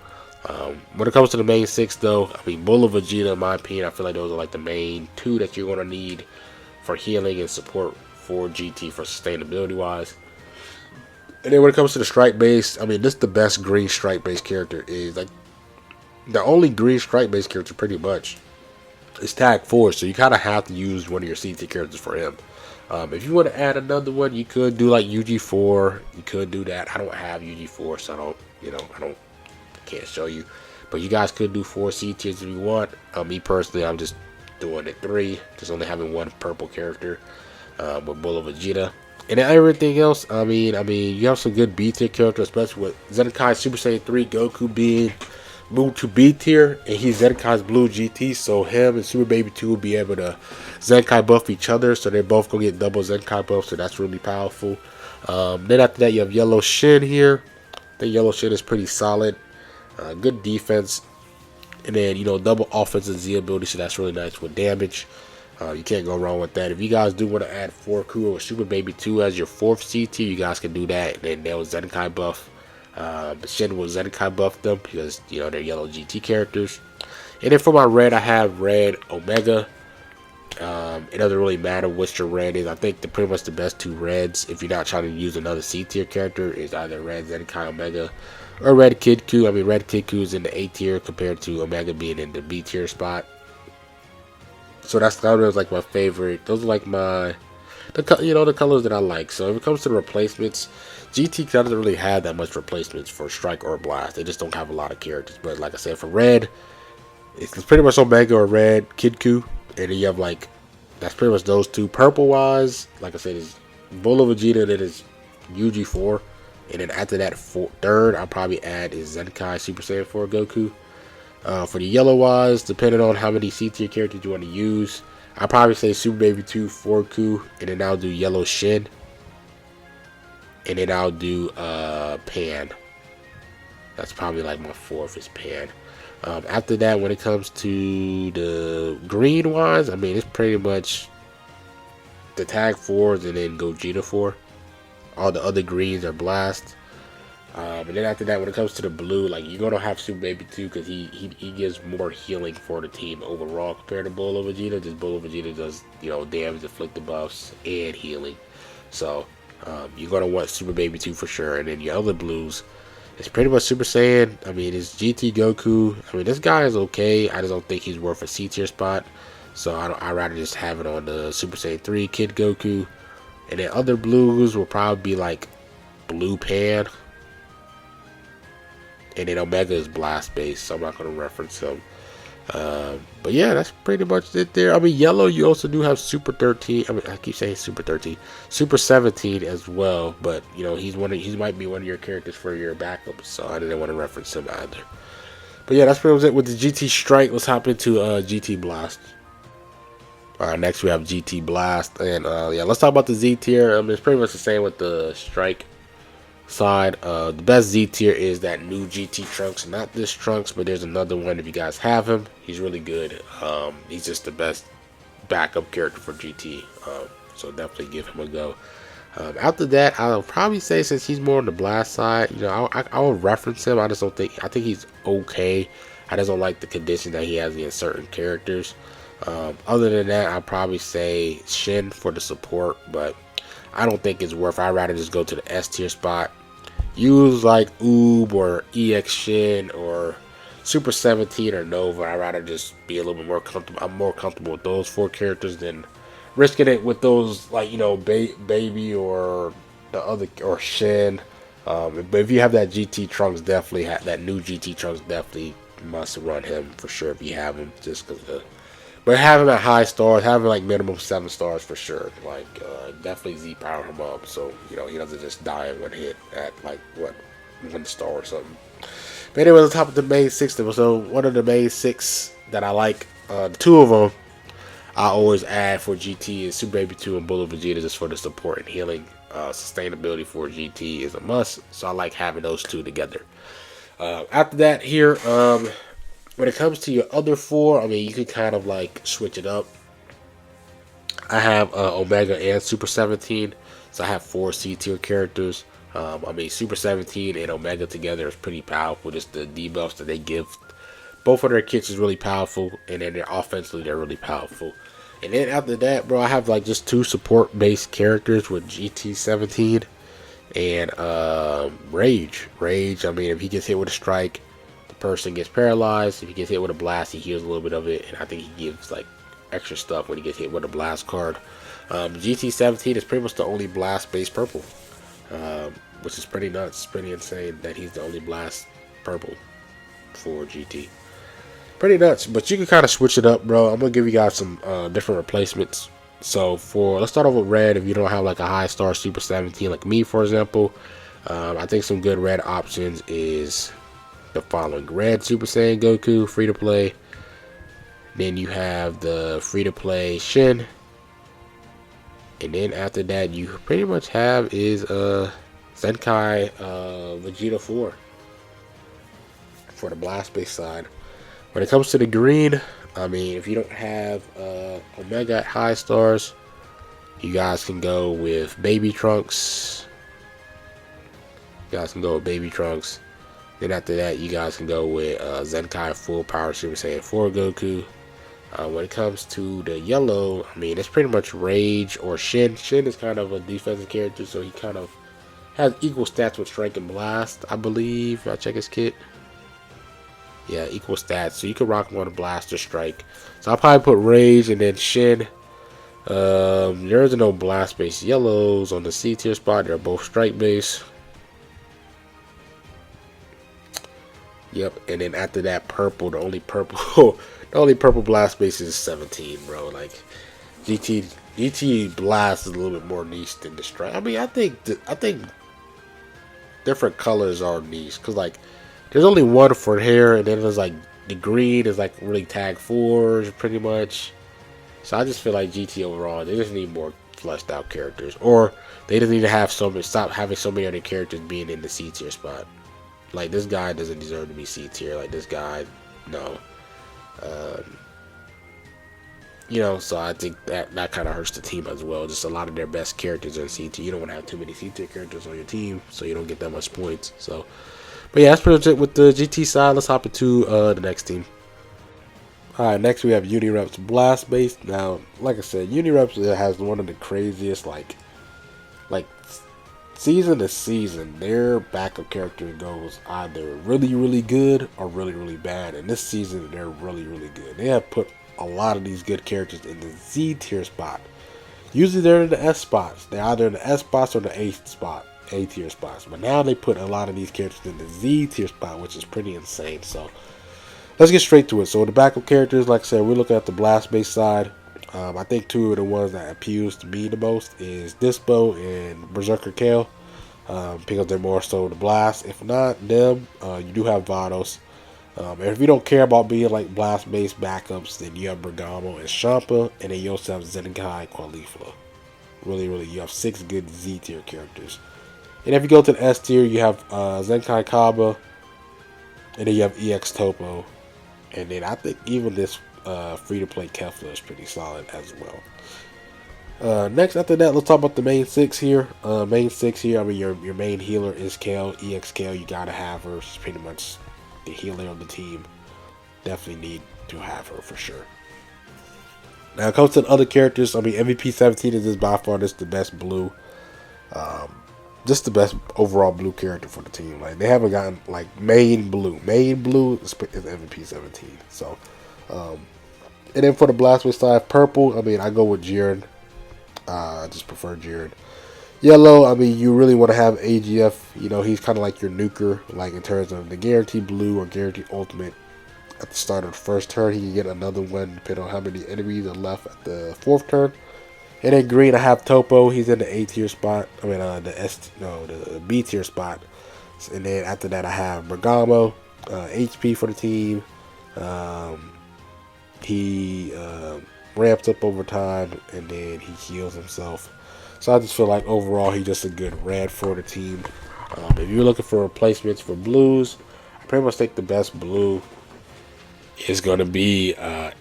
When it comes to the main 6 though, I mean Bull and Vegeta in my opinion, I feel like those are like the main 2 that you're going to need for healing and support for GT for sustainability wise. And then when it comes to the strike base, I mean this is the best green strike base character. Is like the only green strike base character pretty much is Tag Force, so you kind of have to use one of your CT characters for him. If you want to add another one, you could do like UG4. You could do that. I don't have UG4, so I can't show you. But you guys could do 4 C tiers if you want. Me personally, I'm just doing it 3, just only having 1 purple character with Bull of Vegeta. And then everything else, I mean, you have some good B tier characters, especially with Zenkai Super Saiyan 3 Goku being moved to B tier, and he's Zenkai's Blue GT, so him and Super Baby 2 will be able to Zenkai buff each other, so they're both gonna get double Zenkai buff, so that's really powerful. Then after that, you have Yellow Shin here. The Yellow Shin is pretty solid, good defense, and then double offensive Z ability, so that's really nice with damage. You can't go wrong with that. If you guys do want to add 4Ku or Super Baby 2 as your 4th C tier, you guys can do that. And then they'll Zenkai buff. Shin will Zenkai buff them because they're yellow GT characters. And then for my red, I have red Omega. It doesn't really matter which your red is. I think pretty much the best 2 reds, if you're not trying to use another C tier character, is either red Zenkai Omega or red Kid Ku. I mean, red Kid Ku is in the A tier compared to Omega being in the B tier spot. So that's kind of like my favorite. Those are like the colors that I like. So if it comes to the replacements, GT doesn't really have that much replacements for Strike or Blast. They just don't have a lot of characters. But like I said, for red, it's pretty much Omega or red Kid Ku, and then you have that's pretty much those 2. Purple wise, like I said, is Bull of Vegeta, that is UG4, and then after that, third I'll probably add is Zenkai Super Saiyan 4 Goku. For the yellow wise, depending on how many C tier characters you want to use, I'll probably say Super Baby 2, 4Ku, and then I'll do Yellow Shin, and then I'll do Pan. That's probably like my 4th is Pan. After that, when it comes to the green wise, I mean, it's pretty much the tag 4s and then Gogeta 4. All the other greens are Blast. And then after that, when it comes to the blue, you're gonna have Super Baby 2 because he gives more healing for the team overall compared to Bull of Vegeta. Just Bull of Vegeta does damage, inflicted buffs, and healing. So you're gonna want Super Baby 2 for sure. And then your other blues, it's pretty much Super Saiyan. I mean, it's GT Goku. I mean, this guy is okay. I just don't think he's worth a C tier spot. So I'd rather just have it on the Super Saiyan 3 Kid Goku. And then other blues will probably be like Blue Pan. And then Omega is Blast based, so I'm not going to reference him. But yeah, that's pretty much it there. I mean, yellow, you also do have Super 13. I mean, I keep saying Super 13. Super 17 as well. But, he might be one of your characters for your backup. So I didn't want to reference him either. But yeah, that's pretty much it with the GT Strike. Let's hop into GT Blast. Alright, next we have GT Blast. And yeah, let's talk about the Z tier. I mean, it's pretty much the same with the Strike side. The best Z tier is that new GT Trunks, not this Trunks, but there's another one if you guys have him. He's really good. He's just the best backup character for GT, so definitely give him a go. After that, I'll probably say, since he's more on the Blast side, I will reference him. I think he's okay. I just don't like the condition that he has against certain characters. Other than that, I'll probably say Shin for the support, but I don't think it's worth. I'd rather just go to the S tier spot. Use like Oob or EX Shin or Super 17 or Nova. I'd rather just be a little bit more comfortable. I'm more comfortable with those 4 characters than risking it with those Baby or the other or Shin. But if you have that GT Trunks, definitely that new GT Trunks, definitely must run him for sure if you have him. Just because but have him at high stars, have him minimum 7 stars for sure. Definitely Z power him up so he doesn't just die in one hit at 1 star or something. But anyway, on top of the main 6, so one of the main 6 that I like, the 2 of them I always add for GT is Super Baby 2 and Bull of Vegeta, just for the support and healing. Sustainability for GT is a must, so I like having those 2 together. After that here, when it comes to your other 4, I mean, you can kind of switch it up. I have Omega and Super 17, so I have 4 C tier characters. I mean, Super 17 and Omega together is pretty powerful. Just the debuffs that they give. Both of their kits is really powerful, and then offensively they're really powerful. And then after that, bro, I have just 2 support based characters with GT 17 and Rage. I mean, if he gets hit with a strike, the person gets paralyzed. If he gets hit with a blast, he heals a little bit of it, and I think he gives extra stuff when he gets hit with a blast card. GT 17 is pretty much the only blast based purple, which is pretty nuts, pretty insane that he's the only blast purple. for GT. Pretty nuts, but you can kind of switch it up, bro. I'm gonna give you guys some different replacements. So let's start off with red. If you don't have like a high star Super 17 like me, for example, I think some good red options is the following: red Super Saiyan Goku, free to play. Then you have the free to play Shin, and then after that you pretty much have is Zenkai Vegeta 4 for the blast base side. When it comes to the green, I mean, if you don't have Omega high stars, you guys can go with Baby Trunks. Then after that, you guys can go with Zenkai Full Power Super Saiyan 4 Goku. When it comes to the yellow, I mean, it's pretty much Rage or Shin. Shin is kind of a defensive character, so he kind of has equal stats with Strike and Blast, I believe. I check his kit. Yeah, equal stats. So you can rock him on a Blast or Strike. So I'll probably put Rage and then Shin. There's no Blast base yellows on the C tier spot. They're both Strike base. Yep, and then after that, purple. The only purple blast base is 17, bro. Like GT Blast is a little bit more niche than the Strike. I mean, I think different colors are niche because like there's only one for hair, and then there's like the green is like really tag 4s pretty much. So I just feel like GT overall, they just need more fleshed out characters, or they just need to have stop having so many other characters being in the C tier spot. Like, this guy doesn't deserve to be C tier. Like, this guy, no. You know, so I think that kind of hurts the team as well. Just a lot of their best characters are in C tier. You don't want to have too many C tier characters on your team, so you don't get that much points. So, but yeah, that's pretty much it with the GT side. Let's hop into the next team. Alright, next we have Unireps Blast Base. Now, like I said, Unireps has one of the craziest, like season to season, their backup character goes either really, really good or really, really bad. And this season, they're really, really good. They have put a lot of these good characters in the Z tier spot. Usually they're in the S spots. They're either in the S spots or the A tier spots. But now they put a lot of these characters in the Z tier spot, which is pretty insane. So let's get straight to it. So the backup characters, like I said, we're looking at the blast base side. I think two of the ones that appeals to me the most is Dispo and Berserker Kale, because they're more so the blast. If not them, you do have Vados. And if you don't care about being like blast based backups, then you have Bergamo and Champa, and then you also have Zenkai Qualifla. Really, you have 6 good Z tier characters. And if you go to the S tier, you have Zenkai Kaba, and then you have EX Topo, and then I think even this free-to-play Kefla is pretty solid as well. Next, after that, let's talk about the main 6 here. I mean, your main healer is Kale, EX Kale. You gotta have her. She's pretty much the healer of the team. Definitely need to have her for sure. Now, it comes to the other characters. I mean, MVP 17 is just by far the best blue. Just the best overall blue character for the team. Like, they haven't gotten like main blue. Main blue is MVP 17. So, and then for the Blastway side, purple, I mean, I go with Jiren. I just prefer Jiren. Yellow, I mean, you really want to have AGF. You know, he's kind of like your nuker, like in terms of the guaranteed blue or guaranteed ultimate. At the start of the first turn, he can get another one depending on how many enemies are left at the 4th turn. And then green, I have Topo. He's in the A tier spot. I mean, the B tier spot. And then after that, I have Bergamo, HP for the team. He ramps up over time, and then he heals himself. So I just feel like overall he's just a good red for the team. If you're looking for replacements for blues, I pretty much think the best blue is going to be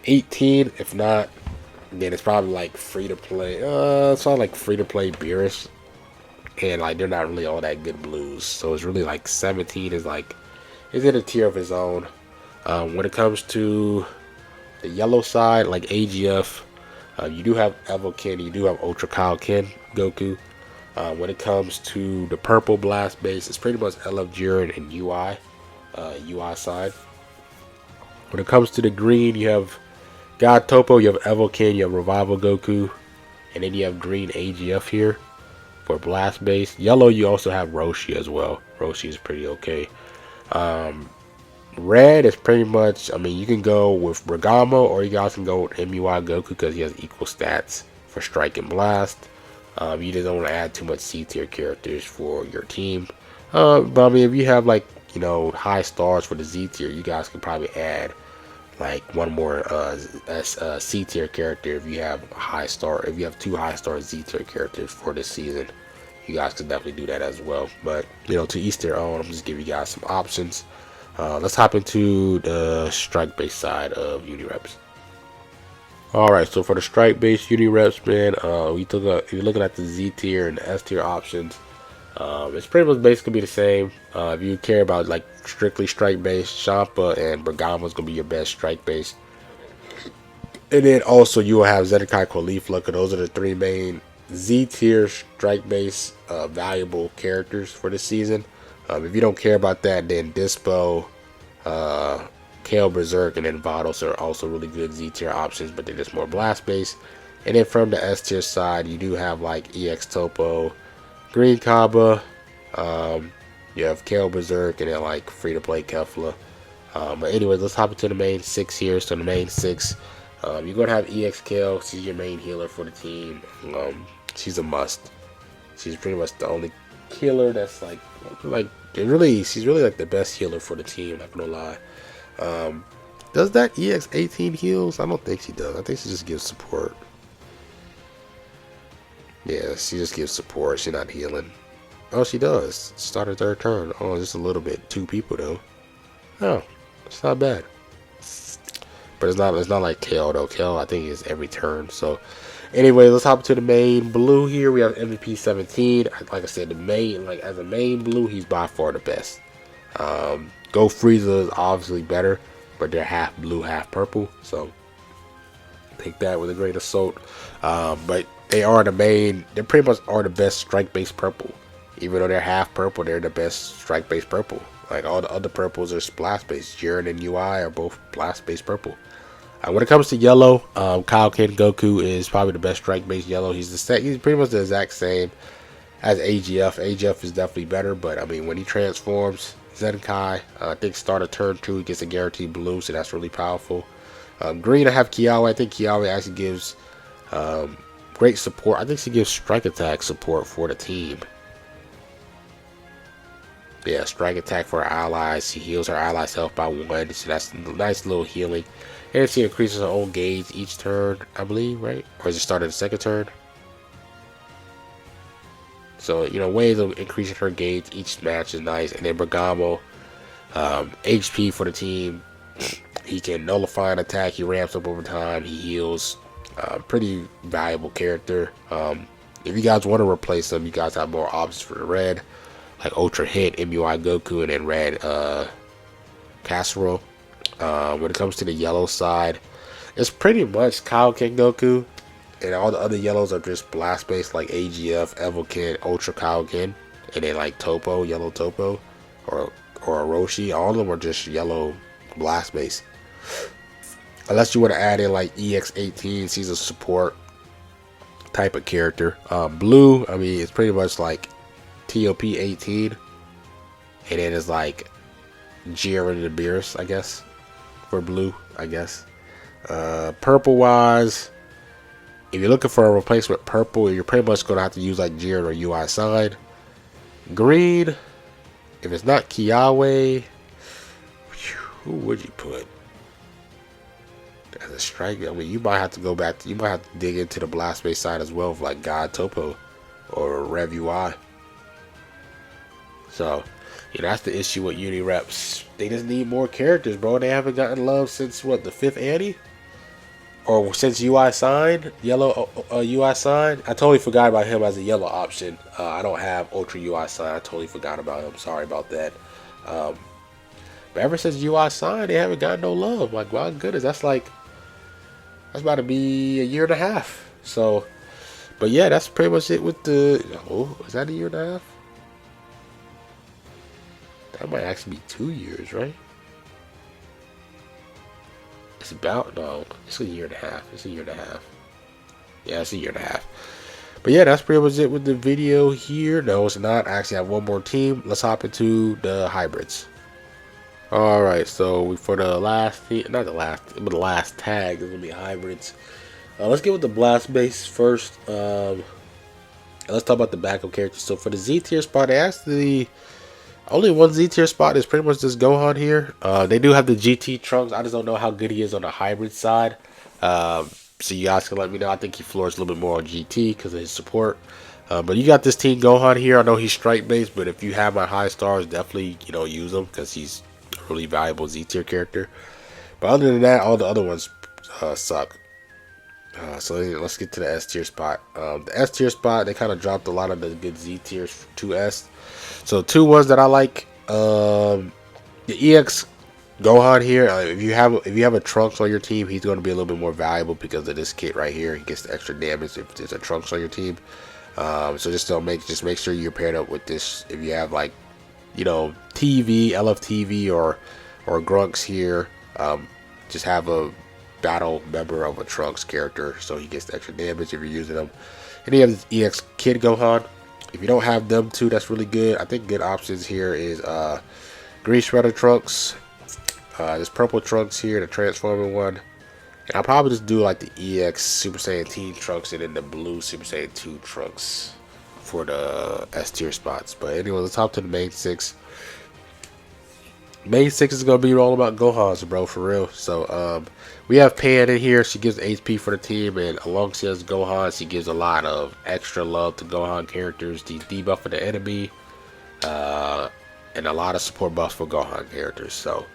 18. If not, then it's probably like free to play. It's all like free to play Beerus, and like they're not really all that good blues. So it's really like 17 is in a tier of his own. When it comes to the yellow side, like AGF, you do have Evoken, you do have Ultra Kaioken Goku. When it comes to the purple blast base, it's pretty much LF Jiren and UI side. When it comes to the green, you have God Topo, you have Evoken, you have Revival Goku, and then you have green AGF here for blast base. Yellow, you also have Roshi as well. Roshi is pretty okay. Red is pretty much, I mean, you can go with Bergamo or you guys can go with MUI Goku because he has equal stats for Strike and Blast. You just don't want to add too much C tier characters for your team. But I mean, if you have like, you know, high stars for the Z tier, you guys can probably add like one more C tier character if you have high star. If you have 2 high star Z tier characters for this season, you guys can definitely do that as well. But you know, to each their own. I'm just giving you guys some options. Let's hop into the strike base side of Unireps. Alright, so for the strike base Unireps, man, if you're looking at the Z tier and the S tier options, it's pretty much basically be the same. If you care about like strictly strike base, Champa and Bergamo is gonna be your best strike base. And then also you will have Zedekai, Caulifla. Those are the 3 main Z tier strike base valuable characters for this season. If you don't care about that, then Dispo, Kale Berserk, and then Vados are also really good Z tier options, but they're just more blast based. And then from the S tier side, you do have like EX Topo, Green Kaba, you have Kale Berserk, and then like free to play Kefla. But anyways, let's hop into the main 6 here. So the main 6, you're gonna have EX Kale. She's your main healer for the team. She's a must. She's pretty much the only healer that's like she's really like the best healer for the team, not gonna lie. Does that EX18 heals? I don't think she does. I think she just gives support. Yeah, she just gives support. She's not healing. Oh, she does. Start her 3rd turn. Oh, just a little bit. 2 people though. Oh, it's not bad. But it's not like Kale though. Kale I think is every turn. So anyway, let's hop to the main blue here. We have MVP 17. Like I said, the main, like as a main blue, he's by far the best. Go Frieza is obviously better, but they're half blue, half purple. So take that with a grain of salt. But they are the main. They pretty much are the best strike base purple. Even though they're half purple, they're the best strike base purple. Like all the other purples are blast based. Jiren and UI are both blast based purple. When it comes to yellow, Kaioken Goku is probably the best strike base yellow. He's pretty much the exact same as AGF. AGF is definitely better, but I mean when he transforms, Zenkai, I think start of turn 2 he gets a guaranteed blue, so that's really powerful. Green, I have Kiawe. I think Kiawe actually gives great support. I think she gives strike attack support for the team. Yeah, strike attack for her allies. She heals her allies' health by 1, so that's a nice little healing. And she increases her own gauge each turn, I believe, right? Or is it start of the 2nd turn? So, you know, ways of increasing her gauge each match is nice. And then Bergamo, HP for the team. He can nullify an attack. He ramps up over time. He heals. Pretty valuable character. If you guys want to replace him, you guys have more options for the red. Like Ultra Hit, MUI Goku, and then red Casserole. When it comes to the yellow side, it's pretty much Kaioken Goku, and all the other yellows are just blast based like AGF, Evoken, Ultra Kaioken, and then like Topo, yellow Topo, or Orochi. All of them are just yellow blast based. Unless you want to add in like EX18, she's a support type of character. Blue, I mean, it's pretty much like TOP 18, and then it's like Jiren and Beerus, I guess, for blue, I guess. Purple wise, if you're looking for a replacement purple, you're pretty much gonna have to use like Jiren or UI Sign. Green, if it's not Kiawe, who would you put as a strike? I mean, you might have to go back. You might have to dig into the blast base side as well, like God Topo or Rev UI. So, you know, that's the issue with Unireps. They just need more characters, bro. They haven't gotten love since what, the 5th Annie? Or since UI Sign, yellow UI Sign. I totally forgot about him as a yellow option. I don't have Ultra UI Sign. I totally forgot about him. Sorry about that. But ever since UI Sign, they haven't gotten no love. Like, my goodness, that's about to be a year and a half. So, but yeah, that's pretty much it with the. Oh, is that a year and a half? That might actually be 2 years, right? It's about, no, it's a year and a half. It's a year and a half. Yeah, it's a year and a half. But yeah, that's pretty much it with the video here. No, it's not. I actually have one more team. Let's hop into the hybrids. All right, so for the last, not the last, but the last tag is gonna be hybrids. Let's get with the blast base first. Let's talk about the backup characters. So for the Z tier spot, actually only one Z tier spot is pretty much just Gohan here. They do have the GT Trunks. I just don't know how good he is on the hybrid side. So you guys can let me know. I think he floors a little bit more on GT because of his support. But you got this Team Gohan here. I know he's strike based, but if you have my high stars, definitely use him because he's a really valuable Z tier character. But other than that, all the other ones suck. So let's get to the S tier spot. The S tier spot, they kind of dropped a lot of the good Z tiers to S. So two ones that I like. The EX Gohan here. If you have a Trunks on your team, he's going to be a little bit more valuable because of this kit right here. He gets the extra damage if there's a Trunks on your team. So just make sure you're paired up with this. If you have like TV, LFTV or Grunks here, just have a battle member of a Trunks character so he gets the extra damage if you're using them. And you have this EX Kid Gohan. If you don't have them two, that's really good. I think good options here is Green Shredder Trunks, this purple Trunks here, the transforming one. And I'll probably just do like the EX Super Saiyan Teen Trunks and then the blue Super Saiyan 2 Trunks for the S tier spots. But anyway, let's hop to the main six. Main six is gonna be all about Gohan's, bro, for real. So we have Pan in here. She gives HP for the team, and alongside Gohan, she gives a lot of extra love to Gohan characters. The debuff for the enemy, and a lot of support buffs for Gohan characters. So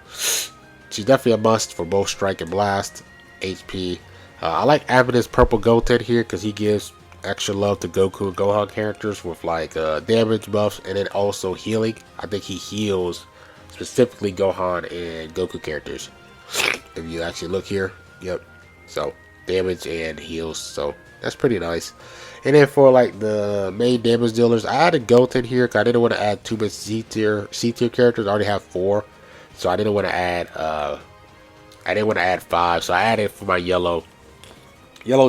she's definitely a must for both Strike and Blast HP. I like having this purple Goten here because he gives extra love to Goku and Gohan characters with like damage buffs and then also healing. I think he heals specifically Gohan and Goku characters. If you actually look here, yep. So damage and heals, so that's pretty nice. And then for like the main damage dealers, I added Goten here because I didn't want to add too much C tier characters. I already have 4, so I didn't want to add. I didn't want to add 5, so I added for my yellow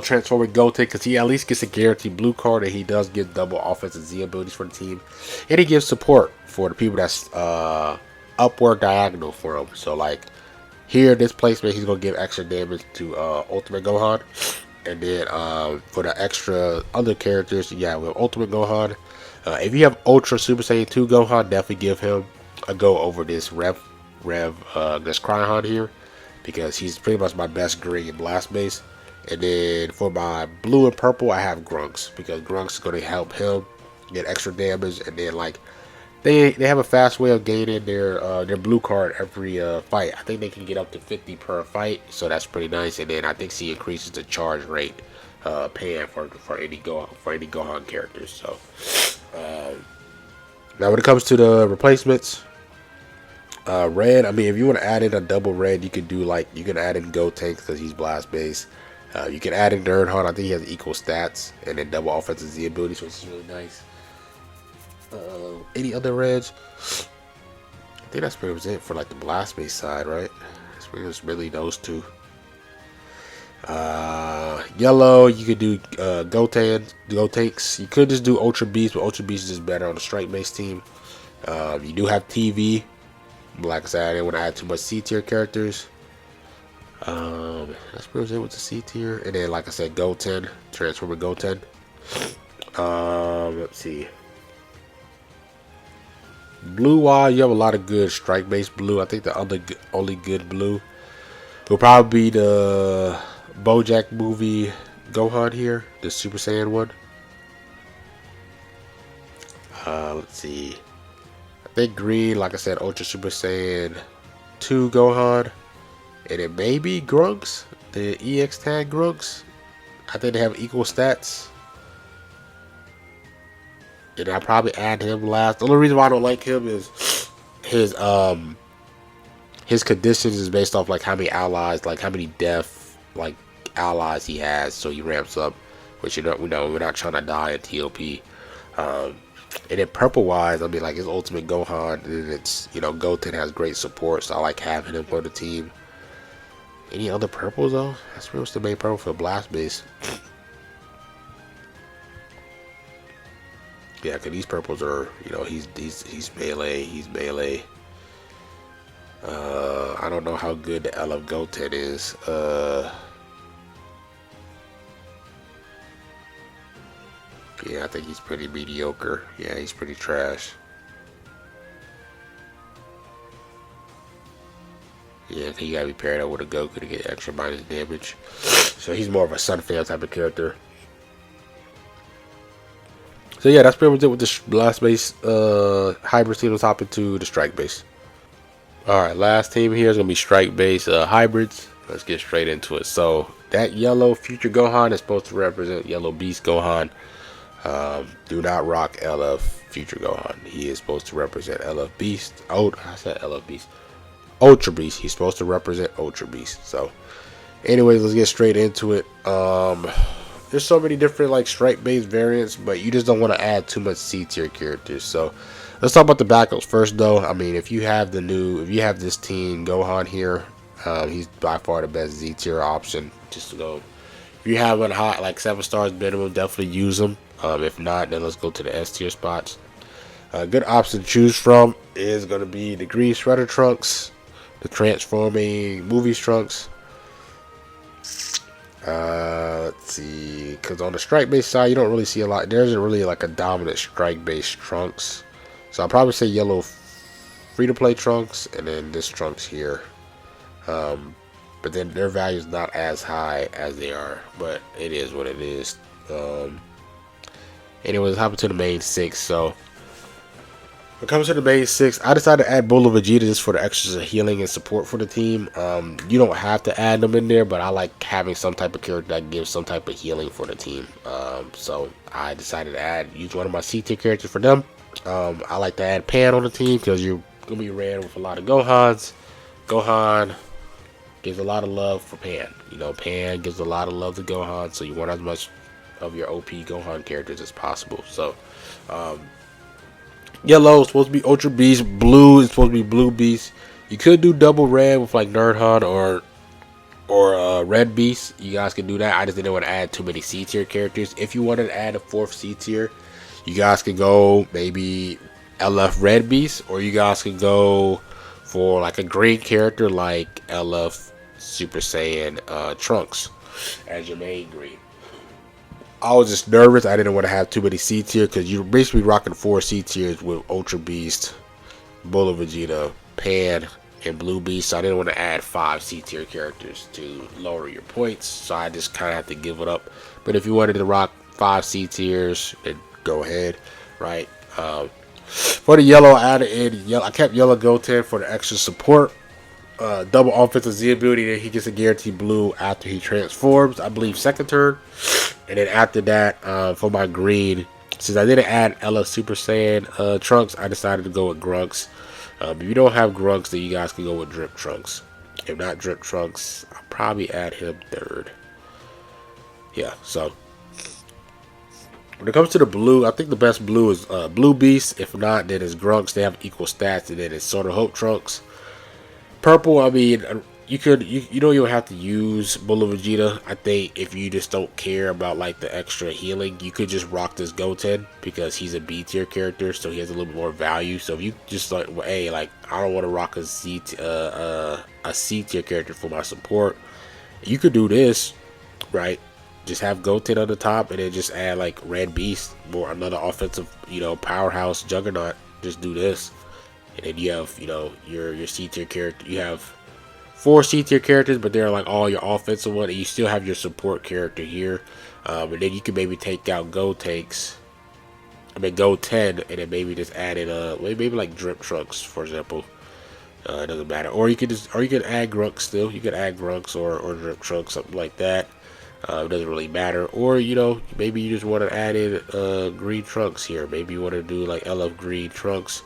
transforming Goten because he at least gets a guaranteed blue card and he does give double offensive Z abilities for the team, and he gives support for the people that's upward diagonal for him. So like here, this placement, he's gonna give extra damage to Ultimate Gohan, and then for the extra other characters, yeah, with Ultimate Gohan, if you have Ultra Super Saiyan 2 Gohan, definitely give him a go over this this Cryohan here because he's pretty much my best green and blast base. And then for my blue and purple, I have Grunks because Grunks is gonna help him get extra damage, and then like they have a fast way of gaining their blue card every fight. I think they can get up to 50 per fight, so that's pretty nice. And then I think she increases the charge rate, paying for any Gohan characters. So now when it comes to the replacements, red. I mean, if you want to add in a double red, you can do like you can add in Gotenks because he's blast base. You can add in Nerdhard. I think he has equal stats and then double offensive Z abilities, which is really nice. Any other reds? I think that's pretty much it for like the blast base side, right? It's pretty much really those two. Yellow, you could do Gotenks. You could just do Ultra Beast, but Ultra Beast is just better on the strike base team. You do have TV. Like I said, I didn't want to add too much C tier characters. That's pretty much it with the C tier. And then, like I said, Goten, Transformer Goten. Let's see. Blue wise, you have a lot of good strike based blue. I think the only good blue will probably be the BoJack movie Gohan here, the Super Saiyan one. Let's see. I think green, like I said, Ultra Super Saiyan 2 Gohan. And it may be Grunks, the EX tag Grunks. I think they have equal stats. And I probably add him last. The only reason why I don't like him is his conditions is based off like how many allies, like how many death like allies he has. So he ramps up, which we're not trying to die in TOP. And then purple wise, I mean like his ultimate Gohan, and it's Goten has great support, so I like having him for the team. Any other purples though? That's pretty much the main purple for blast base. Yeah, cause these purples are, he's melee, I don't know how good the LF Goten is. Yeah, I think he's pretty mediocre. Yeah, he's pretty trash. Yeah, I think you gotta be paired up with a Goku to get extra minus damage. So he's more of a Sunfan type of character. So yeah, that's pretty much it with the blast base hybrid team. Let's hop into the strike base. Alright, last team here is gonna be strike base hybrids. Let's get straight into it. So that yellow future Gohan is supposed to represent yellow beast Gohan. Do not rock LF future Gohan. He is supposed to represent LF beast. Oh, I said LF beast. Ultra beast. He's supposed to represent Ultra beast. So anyways, let's get straight into it. There's so many different like strike based variants, but you just don't want to add too much C tier characters. So let's talk about the backups first, though. I mean, if you have this team Gohan here, he's by far the best Z tier option. Just to go, if you have one hot like 7 stars minimum, definitely use them. If not, then let's go to the S tier spots. A good option to choose from is going to be the Green Shredder Trunks, the Transforming Movies Trunks. Let's see, because on the strike base side, you don't really see a lot. There isn't really like a dominant strike base Trunks. So I'll probably say yellow free to play Trunks, and then this Trunks here. But then their value is not as high as they are, but it is what it is. Anyways, hop into the main 6. So when it comes to the main 6, I decided to add Bull of Vegeta just for the extras of healing and support for the team. You don't have to add them in there, but I like having some type of character that gives some type of healing for the team. So I decided to use one of my C tier characters for them. I like to add Pan on the team because you're gonna be ran with a lot of Gohans. Gohan gives a lot of love for Pan. You know, Pan gives a lot of love to Gohan, so you want as much of your OP Gohan characters as possible. So yellow is supposed to be Ultra Beast. Blue is supposed to be Blue Beast. You could do double red with like Nerdhan or Red Beast. You guys can do that. I just didn't want to add too many C tier characters. If you wanted to add a 4th C tier, you guys can go maybe LF Red Beast, or you guys can go for like a green character like LF Super Saiyan Trunks as your main green. I was just nervous. I didn't want to have too many C tier because you're basically rocking 4 C tiers with Ultra Beast, Bull of Vegeta, Pan, and Blue Beast. So I didn't want to add 5 C tier characters to lower your points. So I just kind of have to give it up. But if you wanted to rock 5 C tiers, then go ahead, right? For the yellow, I added in yellow. I kept yellow Goten for the extra support. Double offensive Z ability, then he gets a guaranteed blue after he transforms, I believe second turn. And then after that, for my green, since I didn't add LF Super Saiyan Trunks, I decided to go with Grunks. If you don't have Grunks, then you guys can go with Drip Trunks. If not Drip Trunks, I'll probably add him third. Yeah, so when it comes to the blue, I think the best blue is Blue Beast. If not, then it's Grunks. They have equal stats, and then it's Sort of Hope Trunks. Purple, I mean, you don't have to use Bull of Vegeta. I think if you just don't care about like the extra healing, you could just rock this Goten because he's a B tier character, so he has a little bit more value. So if you just like, well, hey, like I don't want to rock a C tier character for my support, you could do this, right? Just have Goten on the top, and then just add like Red Beast, or another offensive, powerhouse juggernaut. Just do this. And then you have, your C tier character. You have 4 C tier characters, but they're like all your offensive one. And you still have your support character here. And then you can maybe take out Goten, and then maybe just add in maybe like Drip Trunks, for example. It doesn't matter. Or you could add Grunks still. You could add Grunks or Drip Trunks, something like that. It doesn't really matter. Or maybe you just want to add in Green Trunks here. Maybe you want to do like LF Green Trunks.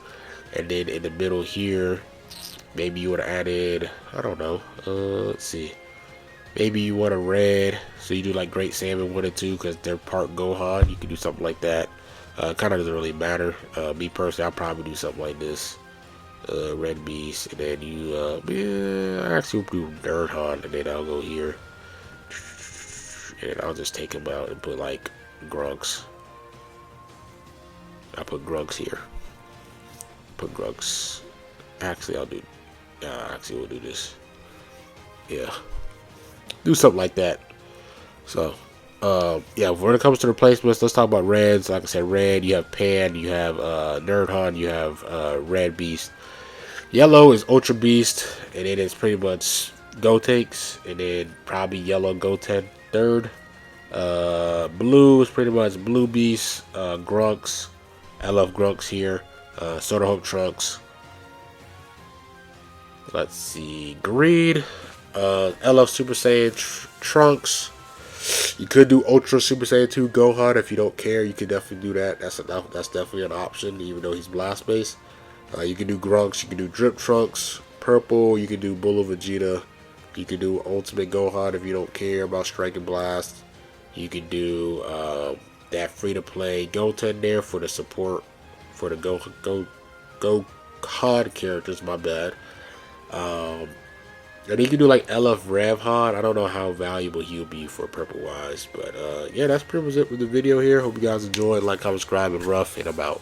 And then in the middle here, maybe you want to add in, I don't know, let's see. Maybe you want a red, so you do like Great Salmon 1 and 2 because they're part Gohan. You can do something like that. Kind of doesn't really matter. Me personally, I'll probably do something like this. Red Beast, and then I actually will do Nerdhan, and then I'll go here. And then I'll just take him out and put like Grunks. I'll put Grunks here. Put Grunks. Actually, I'll do Actually, we'll do this. Yeah, do something like that. So, yeah, when it comes to replacements, let's talk about reds. Like I said, red, you have Pan, you have Nerdhon, you have Red Beast. Yellow is Ultra Beast, and then it's pretty much Gotenks, and then probably yellow Goten third. Blue is pretty much Blue Beast, Grunks. I love Grunks here. Soda Hope Trunks. Let's see, green. LF Super Saiyan Trunks. You could do Ultra Super Saiyan 2 Gohan if you don't care. You could definitely do that. That's definitely an option, even though he's Blast Base. You can do Grunks. You can do Drip Trunks. Purple. You can do Bullet Vegeta. You can do Ultimate Gohan if you don't care about Strike and Blast. You can do that free-to-play Goten there for the support for the Gohan characters. My bad. And you can do like LF Revhon. I don't know how valuable he'll be for purple wise, but yeah, that's pretty much it with the video here. Hope you guys enjoyed. Like, comment, subscribe, and rough, and I'm out.